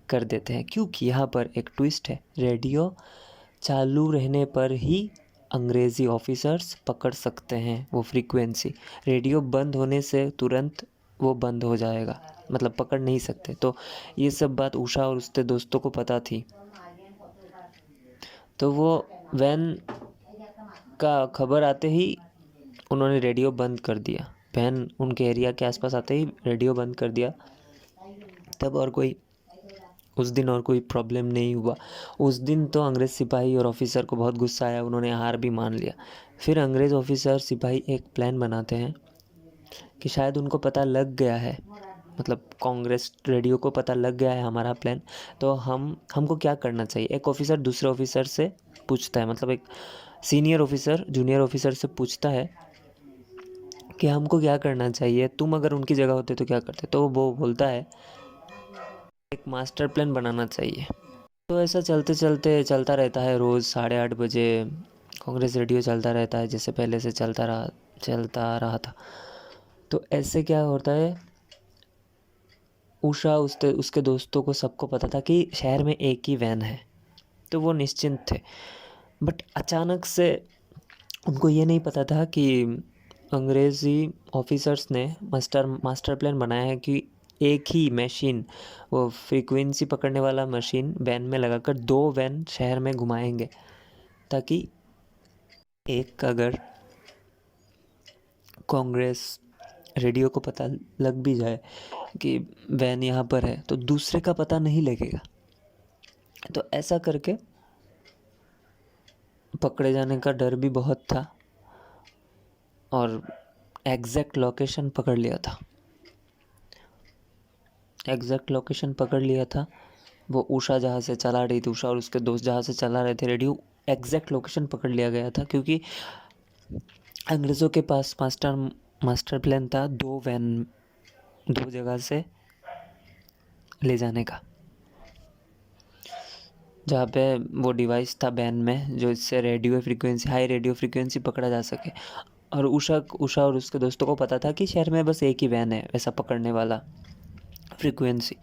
कर देते हैं, क्योंकि यहाँ पर एक ट्विस्ट है। रेडियो चालू रहने पर ही अंग्रेज़ी ऑफिसर्स पकड़ सकते हैं वो फ्रीक्वेंसी। रेडियो बंद होने से तुरंत वो बंद हो जाएगा, मतलब पकड़ नहीं सकते। तो ये सब बात उषा और उसके दोस्तों को पता थी, तो वो वैन का खबर आते ही उन्होंने रेडियो बंद कर दिया। वैन उनके एरिया के आसपास आते ही रेडियो बंद कर दिया। तब उस दिन और कोई प्रॉब्लम नहीं हुआ। उस दिन तो अंग्रेज़ सिपाही और ऑफिसर को बहुत गुस्सा आया, उन्होंने हार भी मान लिया। फिर अंग्रेज़ ऑफिसर सिपाही एक प्लान बनाते हैं कि शायद उनको पता लग गया है, मतलब कांग्रेस रेडियो को पता लग गया है हमारा प्लान, तो हमको क्या करना चाहिए। एक ऑफिसर दूसरे ऑफिसर से पूछता है, मतलब एक सीनियर ऑफिसर जूनियर ऑफिसर से पूछता है कि हमको क्या करना चाहिए, तुम अगर उनकी जगह होते तो क्या करते। तो वो बोलता है एक मास्टर प्लान बनाना चाहिए। तो ऐसा चलते चलते चलता रहता है। रोज़ 8:30 बजे कांग्रेस रेडियो चलता रहता है जैसे पहले से चलता आ रहा था। तो ऐसे क्या होता है, उषा उसके दोस्तों को सबको पता था कि शहर में एक ही वैन है, तो वो निश्चिंत थे। बट अचानक से उनको ये नहीं पता था कि अंग्रेज़ी ऑफिसर्स ने मास्टर प्लान बनाया है कि एक ही मशीन, वो फ्रीक्वेंसी पकड़ने वाला मशीन वैन में लगाकर 2 वैन शहर में घुमाएंगे, ताकि एक अगर कांग्रेस रेडियो को पता लग भी जाए कि वैन यहाँ पर है तो दूसरे का पता नहीं लगेगा। तो ऐसा करके पकड़े जाने का डर भी बहुत था और एग्जैक्ट लोकेशन पकड़ लिया था। वो उषा जहाँ से चला रही थी, उषा और उसके दोस्त जहाँ से चला रहे थे रेडियो, एग्जैक्ट लोकेशन पकड़ लिया गया था, क्योंकि अंग्रेज़ों के पास मास्टर प्लान था 2 वैन 2 जगह से ले जाने का, जहाँ पे वो डिवाइस था वैन में जो इससे हाई रेडियो फ्रीक्वेंसी पकड़ा जा सके। और उषा और उसके दोस्तों को पता था कि शहर में बस एक ही वैन है वैसा पकड़ने वाला फ्रीक्वेंसी।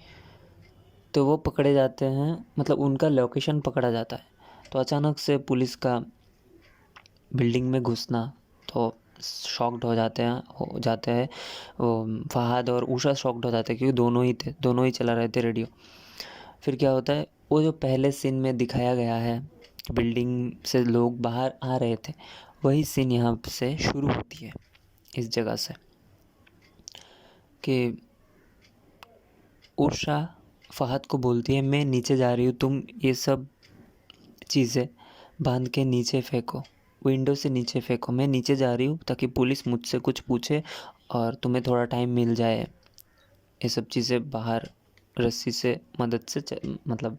तो वो पकड़े जाते हैं, मतलब उनका लोकेशन पकड़ा जाता है। तो अचानक से पुलिस का बिल्डिंग में घुसना, तो शॉक्ड हो जाते हैं वो फहाद और उषा शॉक्ड हो जाते हैं, क्योंकि दोनों ही चला रहे थे रेडियो। फिर क्या होता है, वो जो पहले सीन में दिखाया गया है बिल्डिंग से लोग बाहर आ रहे थे, वही सीन यहाँ से शुरू होती है, इस जगह से, कि उषा फहद को बोलती है मैं नीचे जा रही हूँ, तुम ये सब चीज़ें बांध के नीचे फेंको, विंडो से नीचे फेंको, मैं नीचे जा रही हूँ ताकि पुलिस मुझसे कुछ पूछे और तुम्हें थोड़ा टाइम मिल जाए ये सब चीज़ें बाहर रस्सी से मदद से मतलब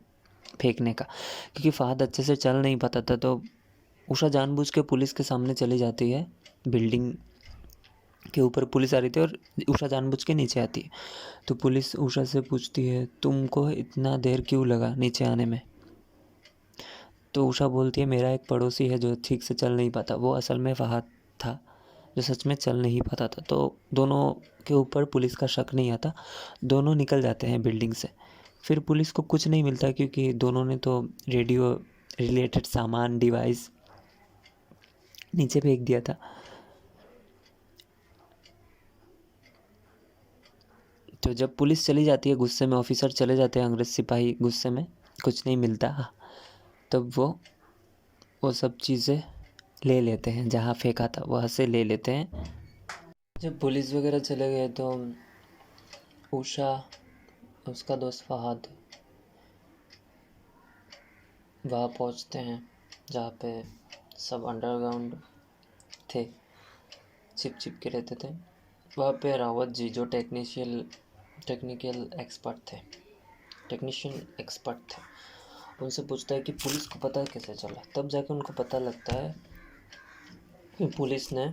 फेंकने का। क्योंकि फहद अच्छे से चल नहीं पाता था, तो उषा जानबूझ के पुलिस के सामने चली जाती है। बिल्डिंग के ऊपर पुलिस आ रही थी और उषा जानबूझ के नीचे आती है। तो पुलिस उषा से पूछती है तुमको इतना देर क्यों लगा नीचे आने में। तो उषा बोलती है मेरा एक पड़ोसी है जो ठीक से चल नहीं पाता। वो असल में फहद था जो सच में चल नहीं पाता था। तो दोनों के ऊपर पुलिस का शक नहीं आता, दोनों निकल जाते हैं बिल्डिंग से। फिर पुलिस को कुछ नहीं मिलता, क्योंकि दोनों ने तो रेडियो रिलेटेड सामान डिवाइस नीचे फेंक दिया था। तो जब पुलिस चली जाती है गुस्से में, ऑफिसर चले जाते हैं, अंग्रेज सिपाही गुस्से में, कुछ नहीं मिलता, तब वो सब चीज़ें ले लेते हैं, जहाँ फेंका था वहाँ से ले लेते हैं। जब पुलिस वगैरह चले गए तो उषा, उसका दोस्त फहद वहाँ पहुँचते हैं जहाँ पे सब अंडरग्राउंड थे, छिप के रहते थे। वहाँ पे रावत जी जो टेक्नीशियन एक्सपर्ट थे, उनसे पूछता है कि पुलिस को पता कैसे चला। तब जाके उनको पता लगता है कि पुलिस ने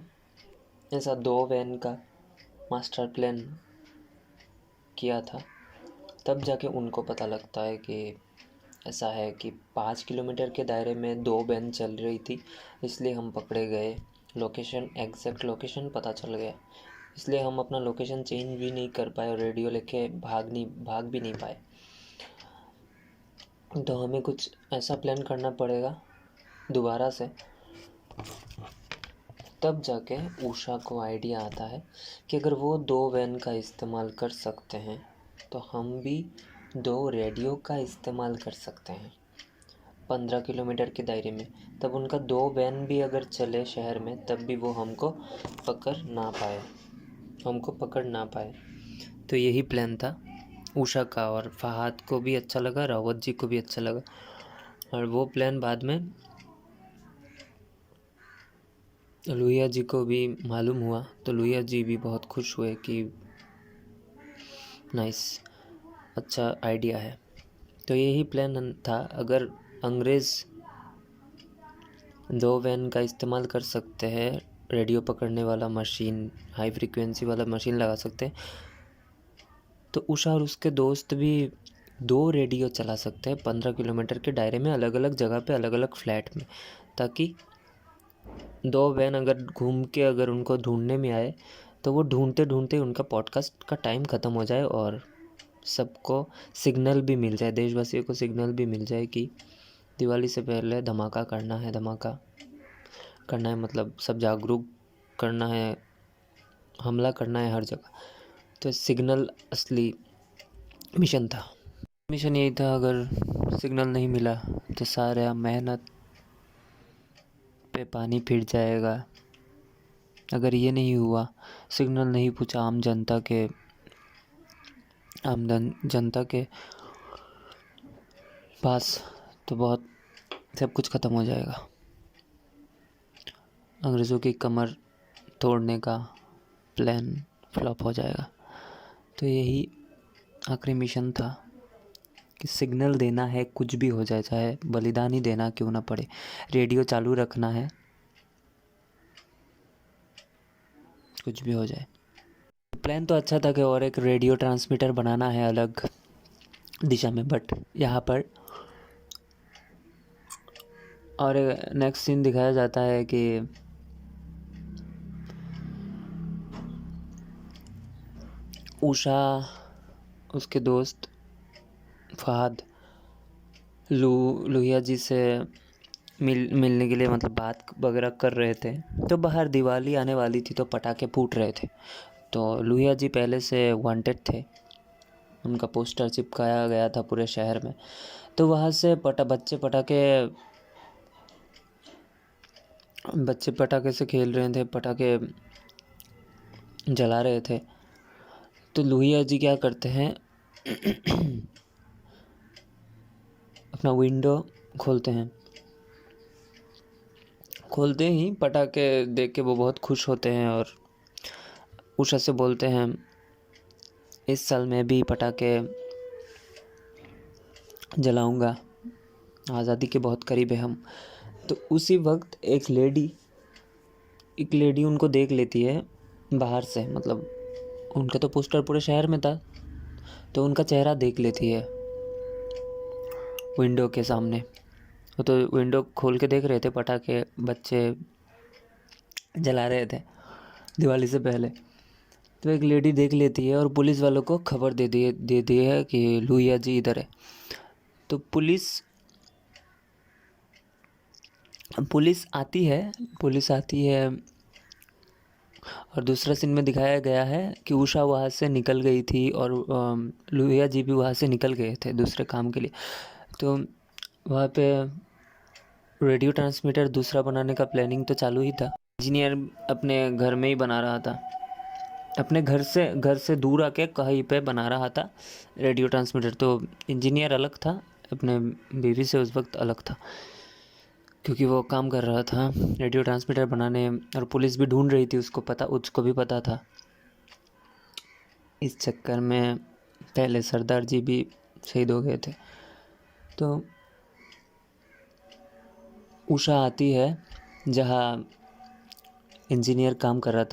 ऐसा 2 वैन का मास्टर प्लान किया था। तब जाके उनको पता लगता है कि ऐसा है कि 5 किलोमीटर के दायरे में 2 वैन चल रही थी, इसलिए हम पकड़े गए। एग्जैक्ट लोकेशन पता चल गया, इसलिए हम अपना लोकेशन चेंज भी नहीं कर पाए और रेडियो लेके भाग भी नहीं पाए। तो हमें कुछ ऐसा प्लान करना पड़ेगा दोबारा से। तब जाके उषा को आइडिया आता है कि अगर वो 2 वैन का इस्तेमाल कर सकते हैं तो हम भी 2 रेडियो का इस्तेमाल कर सकते हैं 15 किलोमीटर के दायरे में। तब उनका 2 वैन भी अगर चले शहर में, तब भी वो हमको पकड़ ना पाए। तो यही प्लान था उषा का, और फहद को भी अच्छा लगा, रावत जी को भी अच्छा लगा। और वो प्लान बाद में लोहिया जी को भी मालूम हुआ, तो लोहिया जी भी बहुत खुश हुए कि नाइस, अच्छा आइडिया है। तो यही प्लान था, अगर अंग्रेज़ 2 वैन का इस्तेमाल कर सकते हैं, रेडियो पकड़ने वाला मशीन, हाई फ्रीक्वेंसी वाला मशीन लगा सकते हैं, तो उषा और उसके दोस्त भी 2 रेडियो चला सकते हैं 15 किलोमीटर के दायरे में, अलग अलग जगह पे, अलग अलग फ्लैट में, ताकि दो वैन अगर घूम के अगर उनको ढूंढने में आए तो वो ढूंढते ढूंढते उनका पॉडकास्ट का टाइम ख़त्म हो जाए और सबको सिग्नल भी मिल जाए, देशवासियों को सिग्नल भी मिल जाए कि दिवाली से पहले धमाका करना है, धमाका करना है, मतलब सब जागरूक करना है, हमला करना है हर जगह। तो सिग्नल असली मिशन था। मिशन यही था, अगर सिग्नल नहीं मिला तो सारा मेहनत पे पानी फिर जाएगा। अगर ये नहीं हुआ, सिग्नल नहीं पूछा आम जनता के पास, तो बहुत सब कुछ ख़त्म हो जाएगा। अंग्रेज़ों की कमर तोड़ने का प्लान फ्लॉप हो जाएगा। तो यही आखिरी मिशन था कि सिग्नल देना है, कुछ भी हो जाए, चाहे बलिदान ही देना क्यों ना पड़े, रेडियो चालू रखना है, कुछ भी हो जाए। प्लान तो अच्छा था कि और एक रेडियो ट्रांसमीटर बनाना है अलग दिशा में, बट यहाँ पर और नेक्स्ट सीन दिखाया जाता है कि उषा, उसके दोस्त फहद लोहिया जी से मिलने के लिए मतलब बात वगैरह कर रहे थे। तो बाहर दिवाली आने वाली थी तो पटाखे फूट रहे थे। तो लोहिया जी पहले से वांटेड थे, उनका पोस्टर चिपकाया गया था पूरे शहर में। तो वहाँ से बच्चे पटाखे से खेल रहे थे, पटाखे जला रहे थे। तो लोहिया जी क्या करते हैं अपना विंडो खोलते हैं। खोलते ही पटाखे देख के वो बहुत खुश होते हैं और उषा से बोलते हैं इस साल मैं भी पटाखे जलाऊंगा, आज़ादी के बहुत करीब है हम। तो उसी वक्त एक लेडी उनको देख लेती है बाहर से, मतलब उनका तो पोस्टर पूरे शहर में था, तो उनका चेहरा देख लेती है विंडो के सामने। वो तो विंडो खोल के देख रहे थे, पटाखे बच्चे जला रहे थे दिवाली से पहले। तो एक लेडी देख लेती है और पुलिस वालों को खबर दे दी है कि लोहिया जी इधर है। तो पुलिस आती है और दूसरा सीन में दिखाया गया है कि उषा वहाँ से निकल गई थी और लोहिया जी भी वहाँ से निकल गए थे दूसरे काम के लिए। तो वहाँ पे रेडियो ट्रांसमीटर दूसरा बनाने का प्लानिंग तो चालू ही था। इंजीनियर अपने घर में ही बना रहा था, अपने घर से दूर आके कहीं पे बना रहा था रेडियो ट्रांसमीटर। तो इंजीनियर अलग था, अपने बीवी से उस वक्त अलग था, क्योंकि वो काम कर रहा था रेडियो ट्रांसमीटर बनाने, और पुलिस भी ढूंढ रही थी, उसको भी पता था। इस चक्कर में पहले सरदार जी भी शहीद हो गए थे। तो उषा आती है जहाँ इंजीनियर काम कर रहा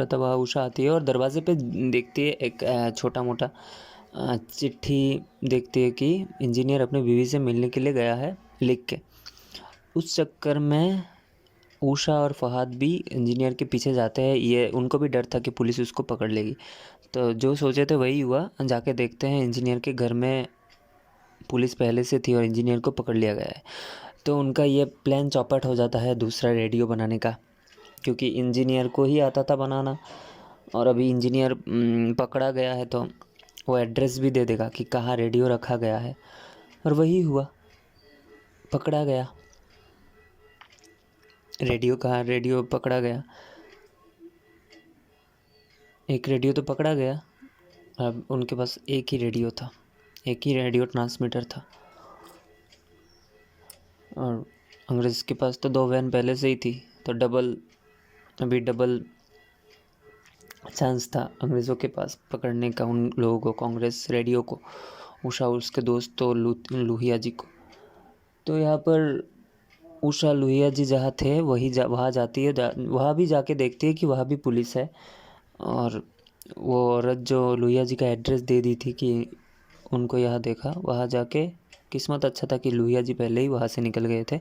था, वहाँ उषा आती है और दरवाजे पे देखती है एक छोटा मोटा चिट्ठी देखती है कि इंजीनियर अपने बीवी से मिलने के लिए गया है, लिख के। उस चक्कर में उषा और फहद भी इंजीनियर के पीछे जाते हैं। ये उनको भी डर था कि पुलिस उसको पकड़ लेगी, तो जो सोचे थे वही हुआ। जाके देखते हैं इंजीनियर के घर में पुलिस पहले से थी और इंजीनियर को पकड़ लिया गया है। तो उनका ये प्लान चौपट हो जाता है दूसरा रेडियो बनाने का, क्योंकि इंजीनियर को ही आता था बनाना, और अभी इंजीनियर पकड़ा गया है तो वो एड्रेस भी दे देगा कि कहाँ रेडियो रखा गया है। और वही हुआ, पकड़ा गया रेडियो पकड़ा गया। एक रेडियो तो पकड़ा गया, अब उनके पास एक ही रेडियो ट्रांसमीटर था। और अंग्रेज़ के पास तो 2 वैन पहले से ही थी, तो डबल चांस था अंग्रेज़ों के पास पकड़ने का उन लोगों को, कांग्रेस रेडियो को, उषा उसके दोस्त तो लोहिया जी को। तो यहाँ पर उषा लोहिया जी जहाँ थे वहाँ जाती है, वहाँ भी जाके देखती है कि वहाँ भी पुलिस है। और वो औरत जो लोहिया जी का एड्रेस दे दी थी कि उनको यहाँ देखा, वहाँ जाके किस्मत अच्छा था कि लोहिया जी पहले ही वहाँ से निकल गए थे,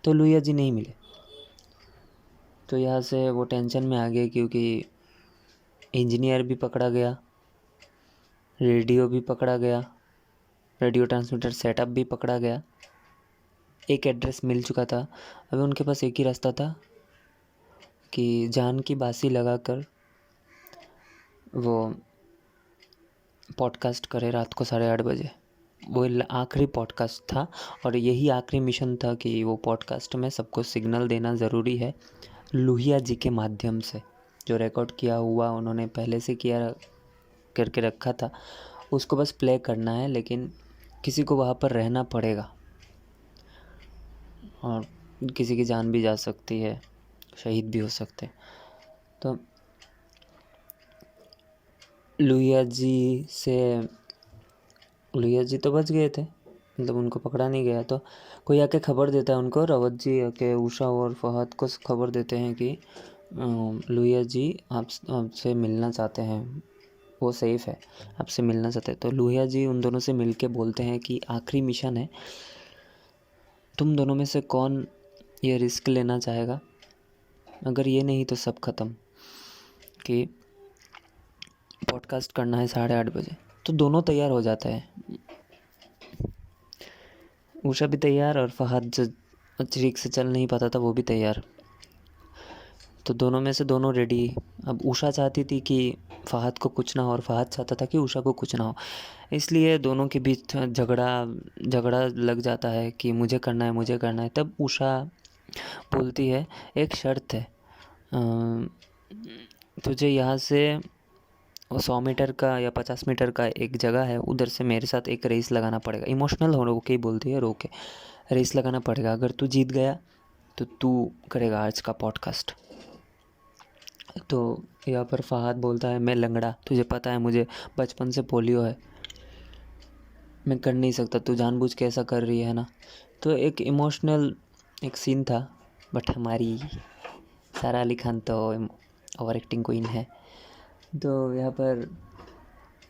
तो लोहिया जी नहीं मिले। तो यहाँ से वो टेंशन में आ गए क्योंकि इंजीनियर भी पकड़ा गया, रेडियो भी पकड़ा गया, रेडियो ट्रांसमीटर सेटअप भी पकड़ा गया, एक एड्रेस मिल चुका था। अभी उनके पास एक ही रास्ता था कि जान की बासी लगाकर वो पॉडकास्ट करे रात को 8:30 बजे। वो आखिरी पॉडकास्ट था और यही आखिरी मिशन था कि वो पॉडकास्ट में सबको सिग्नल देना ज़रूरी है लोहिया जी के माध्यम से। जो रिकॉर्ड किया हुआ उन्होंने पहले से किया करके रखा था, उसको बस प्ले करना है, लेकिन किसी को वहाँ पर रहना पड़ेगा और किसी की जान भी जा सकती है, शहीद भी हो सकते हैं। तो लोहिया जी तो बच गए थे, मतलब उनको पकड़ा नहीं गया। तो कोई आके खबर देता है उनको, रावत जी आके उषा और फहद को खबर देते हैं कि लोहिया जी आपसे मिलना चाहते हैं, वो सेफ़ है, आपसे मिलना चाहते हैं। तो लोहिया जी उन दोनों से मिल के बोलते हैं कि आखिरी मिशन है, तुम दोनों में से कौन ये रिस्क लेना चाहेगा? अगर ये नहीं तो सब ख़त्म, कि पॉडकास्ट करना है 8:30 बजे। तो दोनों तैयार हो जाता है, उषा भी तैयार और फहद जो ठीक से चल नहीं पाता था वो भी तैयार। तो दोनों में से दोनों रेडी। अब उषा चाहती थी कि फहद को कुछ ना हो और फहद चाहता था कि उषा को कुछ ना हो, इसलिए दोनों के बीच झगड़ा लग जाता है कि मुझे करना है। तब उषा बोलती है एक शर्त है, तुझे यहाँ से 100 मीटर का या 50 मीटर का एक जगह है, उधर से मेरे साथ एक रेस लगाना पड़ेगा। इमोशनल हो के ही बोलती है, रो के रेस लगाना पड़ेगा, अगर तू जीत गया तो तू करेगा आज का पॉडकास्ट। तो यहाँ पर फहद बोलता है मैं लंगड़ा, तुझे पता है मुझे बचपन से पोलियो है, मैं कर नहीं सकता, तू जानबूझ के ऐसा कर रही है ना। तो एक इमोशनल एक सीन था, बट हमारी सारा अली खान तो ओवर एक्टिंग क्वीन है, तो यहाँ पर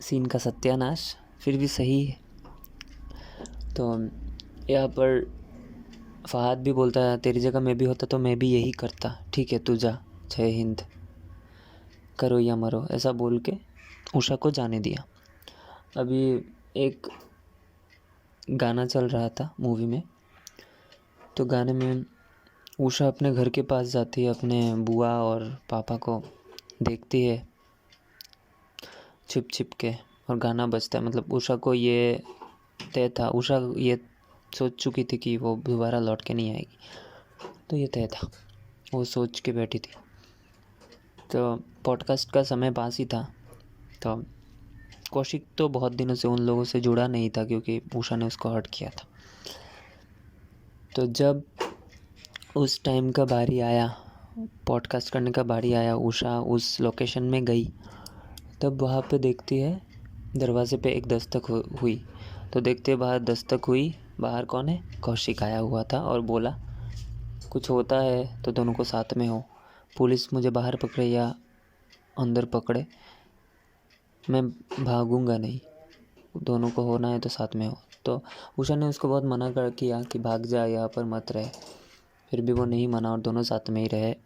सीन का सत्यानाश फिर भी सही है। तो यहाँ पर फहद भी बोलता है तेरी जगह मैं भी होता तो मैं भी यही करता, ठीक है तू जा, जय हिंद, करो या मरो, ऐसा बोल के उषा को जाने दिया। अभी एक गाना चल रहा था मूवी में, तो गाने में उषा अपने घर के पास जाती है, अपने बुआ और पापा को देखती है छिप छिप के, और गाना बजता है। मतलब उषा को ये तय था, उषा ये सोच चुकी थी कि वो दोबारा लौट के नहीं आएगी, तो ये तय था, वो सोच के बैठी थी। तो पॉडकास्ट का समय पास ही था। तो कौशिक तो बहुत दिनों से उन लोगों से जुड़ा नहीं था क्योंकि उषा ने उसको हर्ट किया था। तो जब उस टाइम का बारी आया, पॉडकास्ट करने का बारी आया, उषा उस लोकेशन में गई, तब वहाँ पे देखती है दरवाजे पे एक दस्तक हुई। तो देखते बाहर दस्तक हुई, बाहर कौन है? कौशिक आया हुआ था और बोला कुछ होता है तो दोनों को साथ में हो, पुलिस मुझे बाहर पकड़े या अंदर पकड़े, मैं भागूंगा नहीं, दोनों को होना है तो साथ में हो। तो उषा ने उसको बहुत मना कर किया कि भाग जा, यहाँ पर मत रहे, फिर भी वो नहीं माना और दोनों साथ में ही रहे।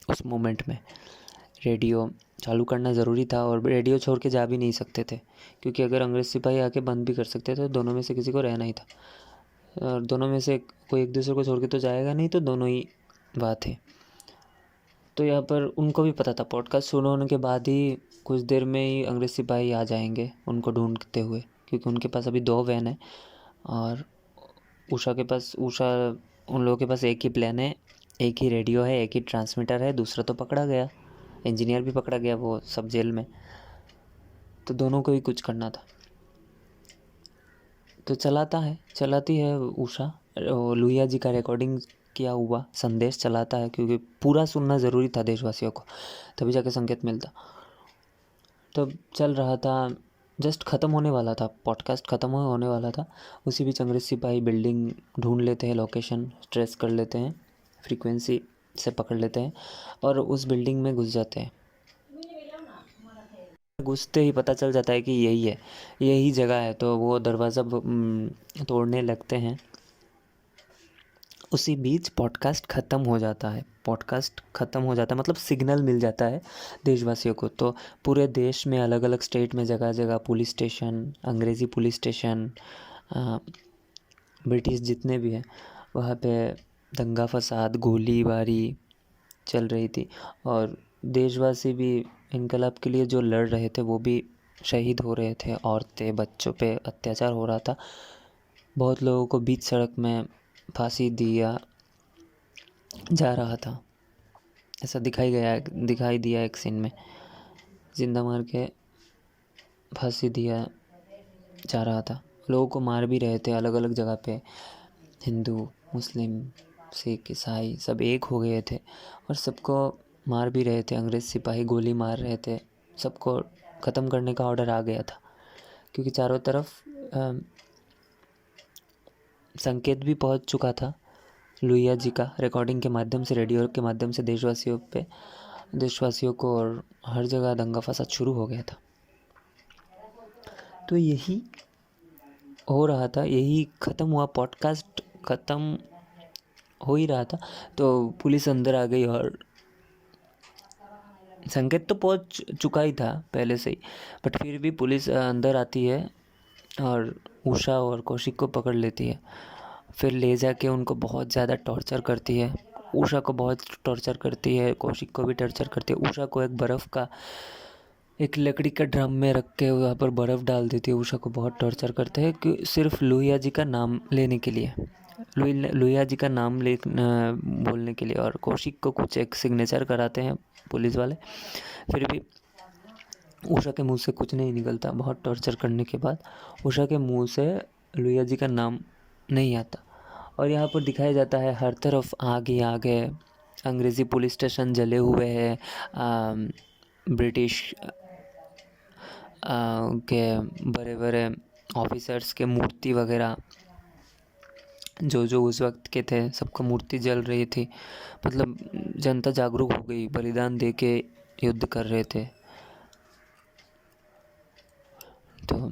उस मोमेंट में रेडियो चालू करना ज़रूरी था और रेडियो छोड़ के जा भी नहीं सकते थे, क्योंकि अगर अंग्रेज सिपाही आके बंद भी कर सकते थे तो दोनों में से किसी को रहना ही था, और दोनों में से कोई एक दूसरे को छोड़ के तो जाएगा नहीं, तो दोनों ही बात है। तो यहाँ पर उनको भी पता था पॉडकास्ट शुरू होने के बाद ही कुछ देर में ही अंग्रेज सिपाही आ जाएंगे उनको ढूंढते हुए, क्योंकि उनके पास अभी 2 वैन है और उषा उन लोगों के पास एक ही प्लान है, एक ही रेडियो है, एक ही ट्रांसमीटर है, दूसरा तो पकड़ा गया, इंजीनियर भी पकड़ा गया, वो सब जेल में। तो दोनों को ही कुछ करना था। तो चलाती है उषा लोहिया जी का रिकॉर्डिंग किया हुआ संदेश चलाता है, क्योंकि पूरा सुनना ज़रूरी था देशवासियों को, तभी जाके संकेत मिलता। तब चल रहा था, जस्ट ख़त्म होने वाला था, पॉडकास्ट ख़त्म होने वाला था। उसी बीच अंग्रेज सिपाही बिल्डिंग ढूंढ लेते हैं, लोकेशन ट्रेस कर लेते हैं, फ्रीक्वेंसी से पकड़ लेते हैं और उस बिल्डिंग में घुस जाते हैं। घुसते ही पता चल जाता है कि यही है, यही जगह है, तो वो दरवाज़ा तोड़ने लगते हैं। उसी बीच पॉडकास्ट ख़त्म हो जाता है। पॉडकास्ट ख़त्म हो जाता है मतलब सिग्नल मिल जाता है देशवासियों को। तो पूरे देश में अलग अलग स्टेट में जगह जगह पुलिस स्टेशन, अंग्रेज़ी पुलिस स्टेशन, ब्रिटिश जितने भी हैं, वहाँ पे दंगा फसाद, गोलीबारी चल रही थी। और देशवासी भी इनकलाब के लिए जो लड़ रहे थे वो भी शहीद हो रहे थे। औरतें, बच्चों पे अत्याचार हो रहा था। बहुत लोगों को बीच सड़क में फांसी दिया जा रहा था। ऐसा दिखाई दिया एक सीन में, जिंदा मार के फांसी दिया जा रहा था। लोगों को मार भी रहे थे अलग अलग जगह पे। हिंदू, मुस्लिम, सिख, ईसाई सब एक हो गए थे और सबको मार भी रहे थे। अंग्रेज़ सिपाही गोली मार रहे थे। सबको ख़त्म करने का ऑर्डर आ गया था, क्योंकि चारों तरफ संकेत भी पहुंच चुका था लुइया जी का, रिकॉर्डिंग के माध्यम से, रेडियो के माध्यम से देशवासियों को, और हर जगह दंगा फसाद शुरू हो गया था। तो यही हो रहा था, यही ख़त्म हुआ। पॉडकास्ट ख़त्म हो ही रहा था तो पुलिस अंदर आ गई और संकेत तो पहुंच चुका ही था पहले से ही, बट फिर भी पुलिस अंदर आती है और उषा और कौशिक को पकड़ लेती है। फिर ले जाके उनको बहुत ज़्यादा टॉर्चर करती है। उषा को बहुत टॉर्चर करती है, कौशिक को भी टॉर्चर करती है। उषा को एक लकड़ी का ड्रम में रख के वहाँ पर बर्फ़ डाल देती है। उषा को बहुत टॉर्चर करते हैं कि सिर्फ लोहिया जी का नाम लेने के लिए, लोहिया जी का नाम बोलने के लिए। और कौशिक को कुछ एक सिग्नेचर कराते हैं पुलिस वाले, फिर भी उषा के मुंह से कुछ नहीं निकलता। बहुत टॉर्चर करने के बाद उषा के मुंह से लोहिया जी का नाम नहीं आता। और यहाँ पर दिखाया जाता है हर तरफ आग ही आग है। अंग्रेज़ी पुलिस स्टेशन जले हुए हैं, ब्रिटिश के बड़े बड़े ऑफिसर्स के मूर्ति वगैरह जो उस वक्त के थे, सबको मूर्ति जल रही थी। मतलब जनता जागरूक हो गई, बलिदान दे के युद्ध कर रहे थे। तो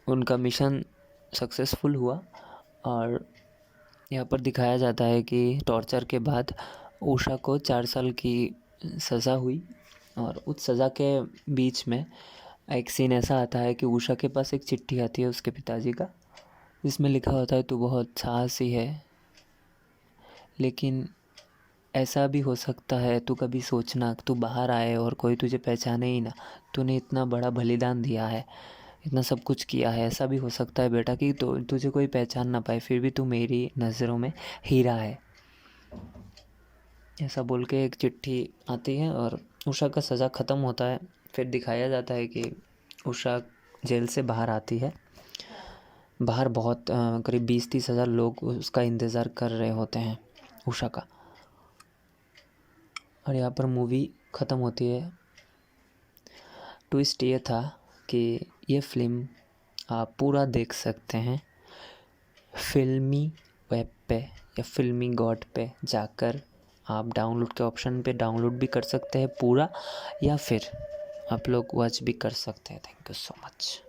उनका मिशन सक्सेसफुल हुआ। और यहाँ पर दिखाया जाता है कि टॉर्चर के बाद उषा को 4 साल की सज़ा हुई। और उस सज़ा के बीच में एक सीन ऐसा आता है कि उषा के पास एक चिट्ठी आती है उसके पिताजी का, जिसमें लिखा होता है, तू बहुत साहसी है, लेकिन ऐसा भी हो सकता है, तू कभी सोचना, तू बाहर आए और कोई तुझे पहचाने ही ना। तूने इतना बड़ा बलिदान दिया है, इतना सब कुछ किया है, ऐसा भी हो सकता है बेटा कि तो तुझे कोई पहचान ना पाए, फिर भी तू मेरी नज़रों में हीरा है। ऐसा बोल के एक चिट्ठी आती है और उषा का सज़ा ख़त्म होता है। फिर दिखाया जाता है कि उषा जेल से बाहर आती है। बाहर बहुत करीब 20-30 हज़ार लोग उसका इंतज़ार कर रहे होते हैं, उषा का। और यहाँ पर मूवी ख़त्म होती है। ट्विस्ट ये था कि ये फ़िल्म आप पूरा देख सकते हैं फिल्मी वेब पे या फिल्मी गॉड पे जाकर। आप डाउनलोड के ऑप्शन पे डाउनलोड भी कर सकते हैं पूरा, या फिर आप लोग वॉच भी कर सकते हैं। Thank you so much.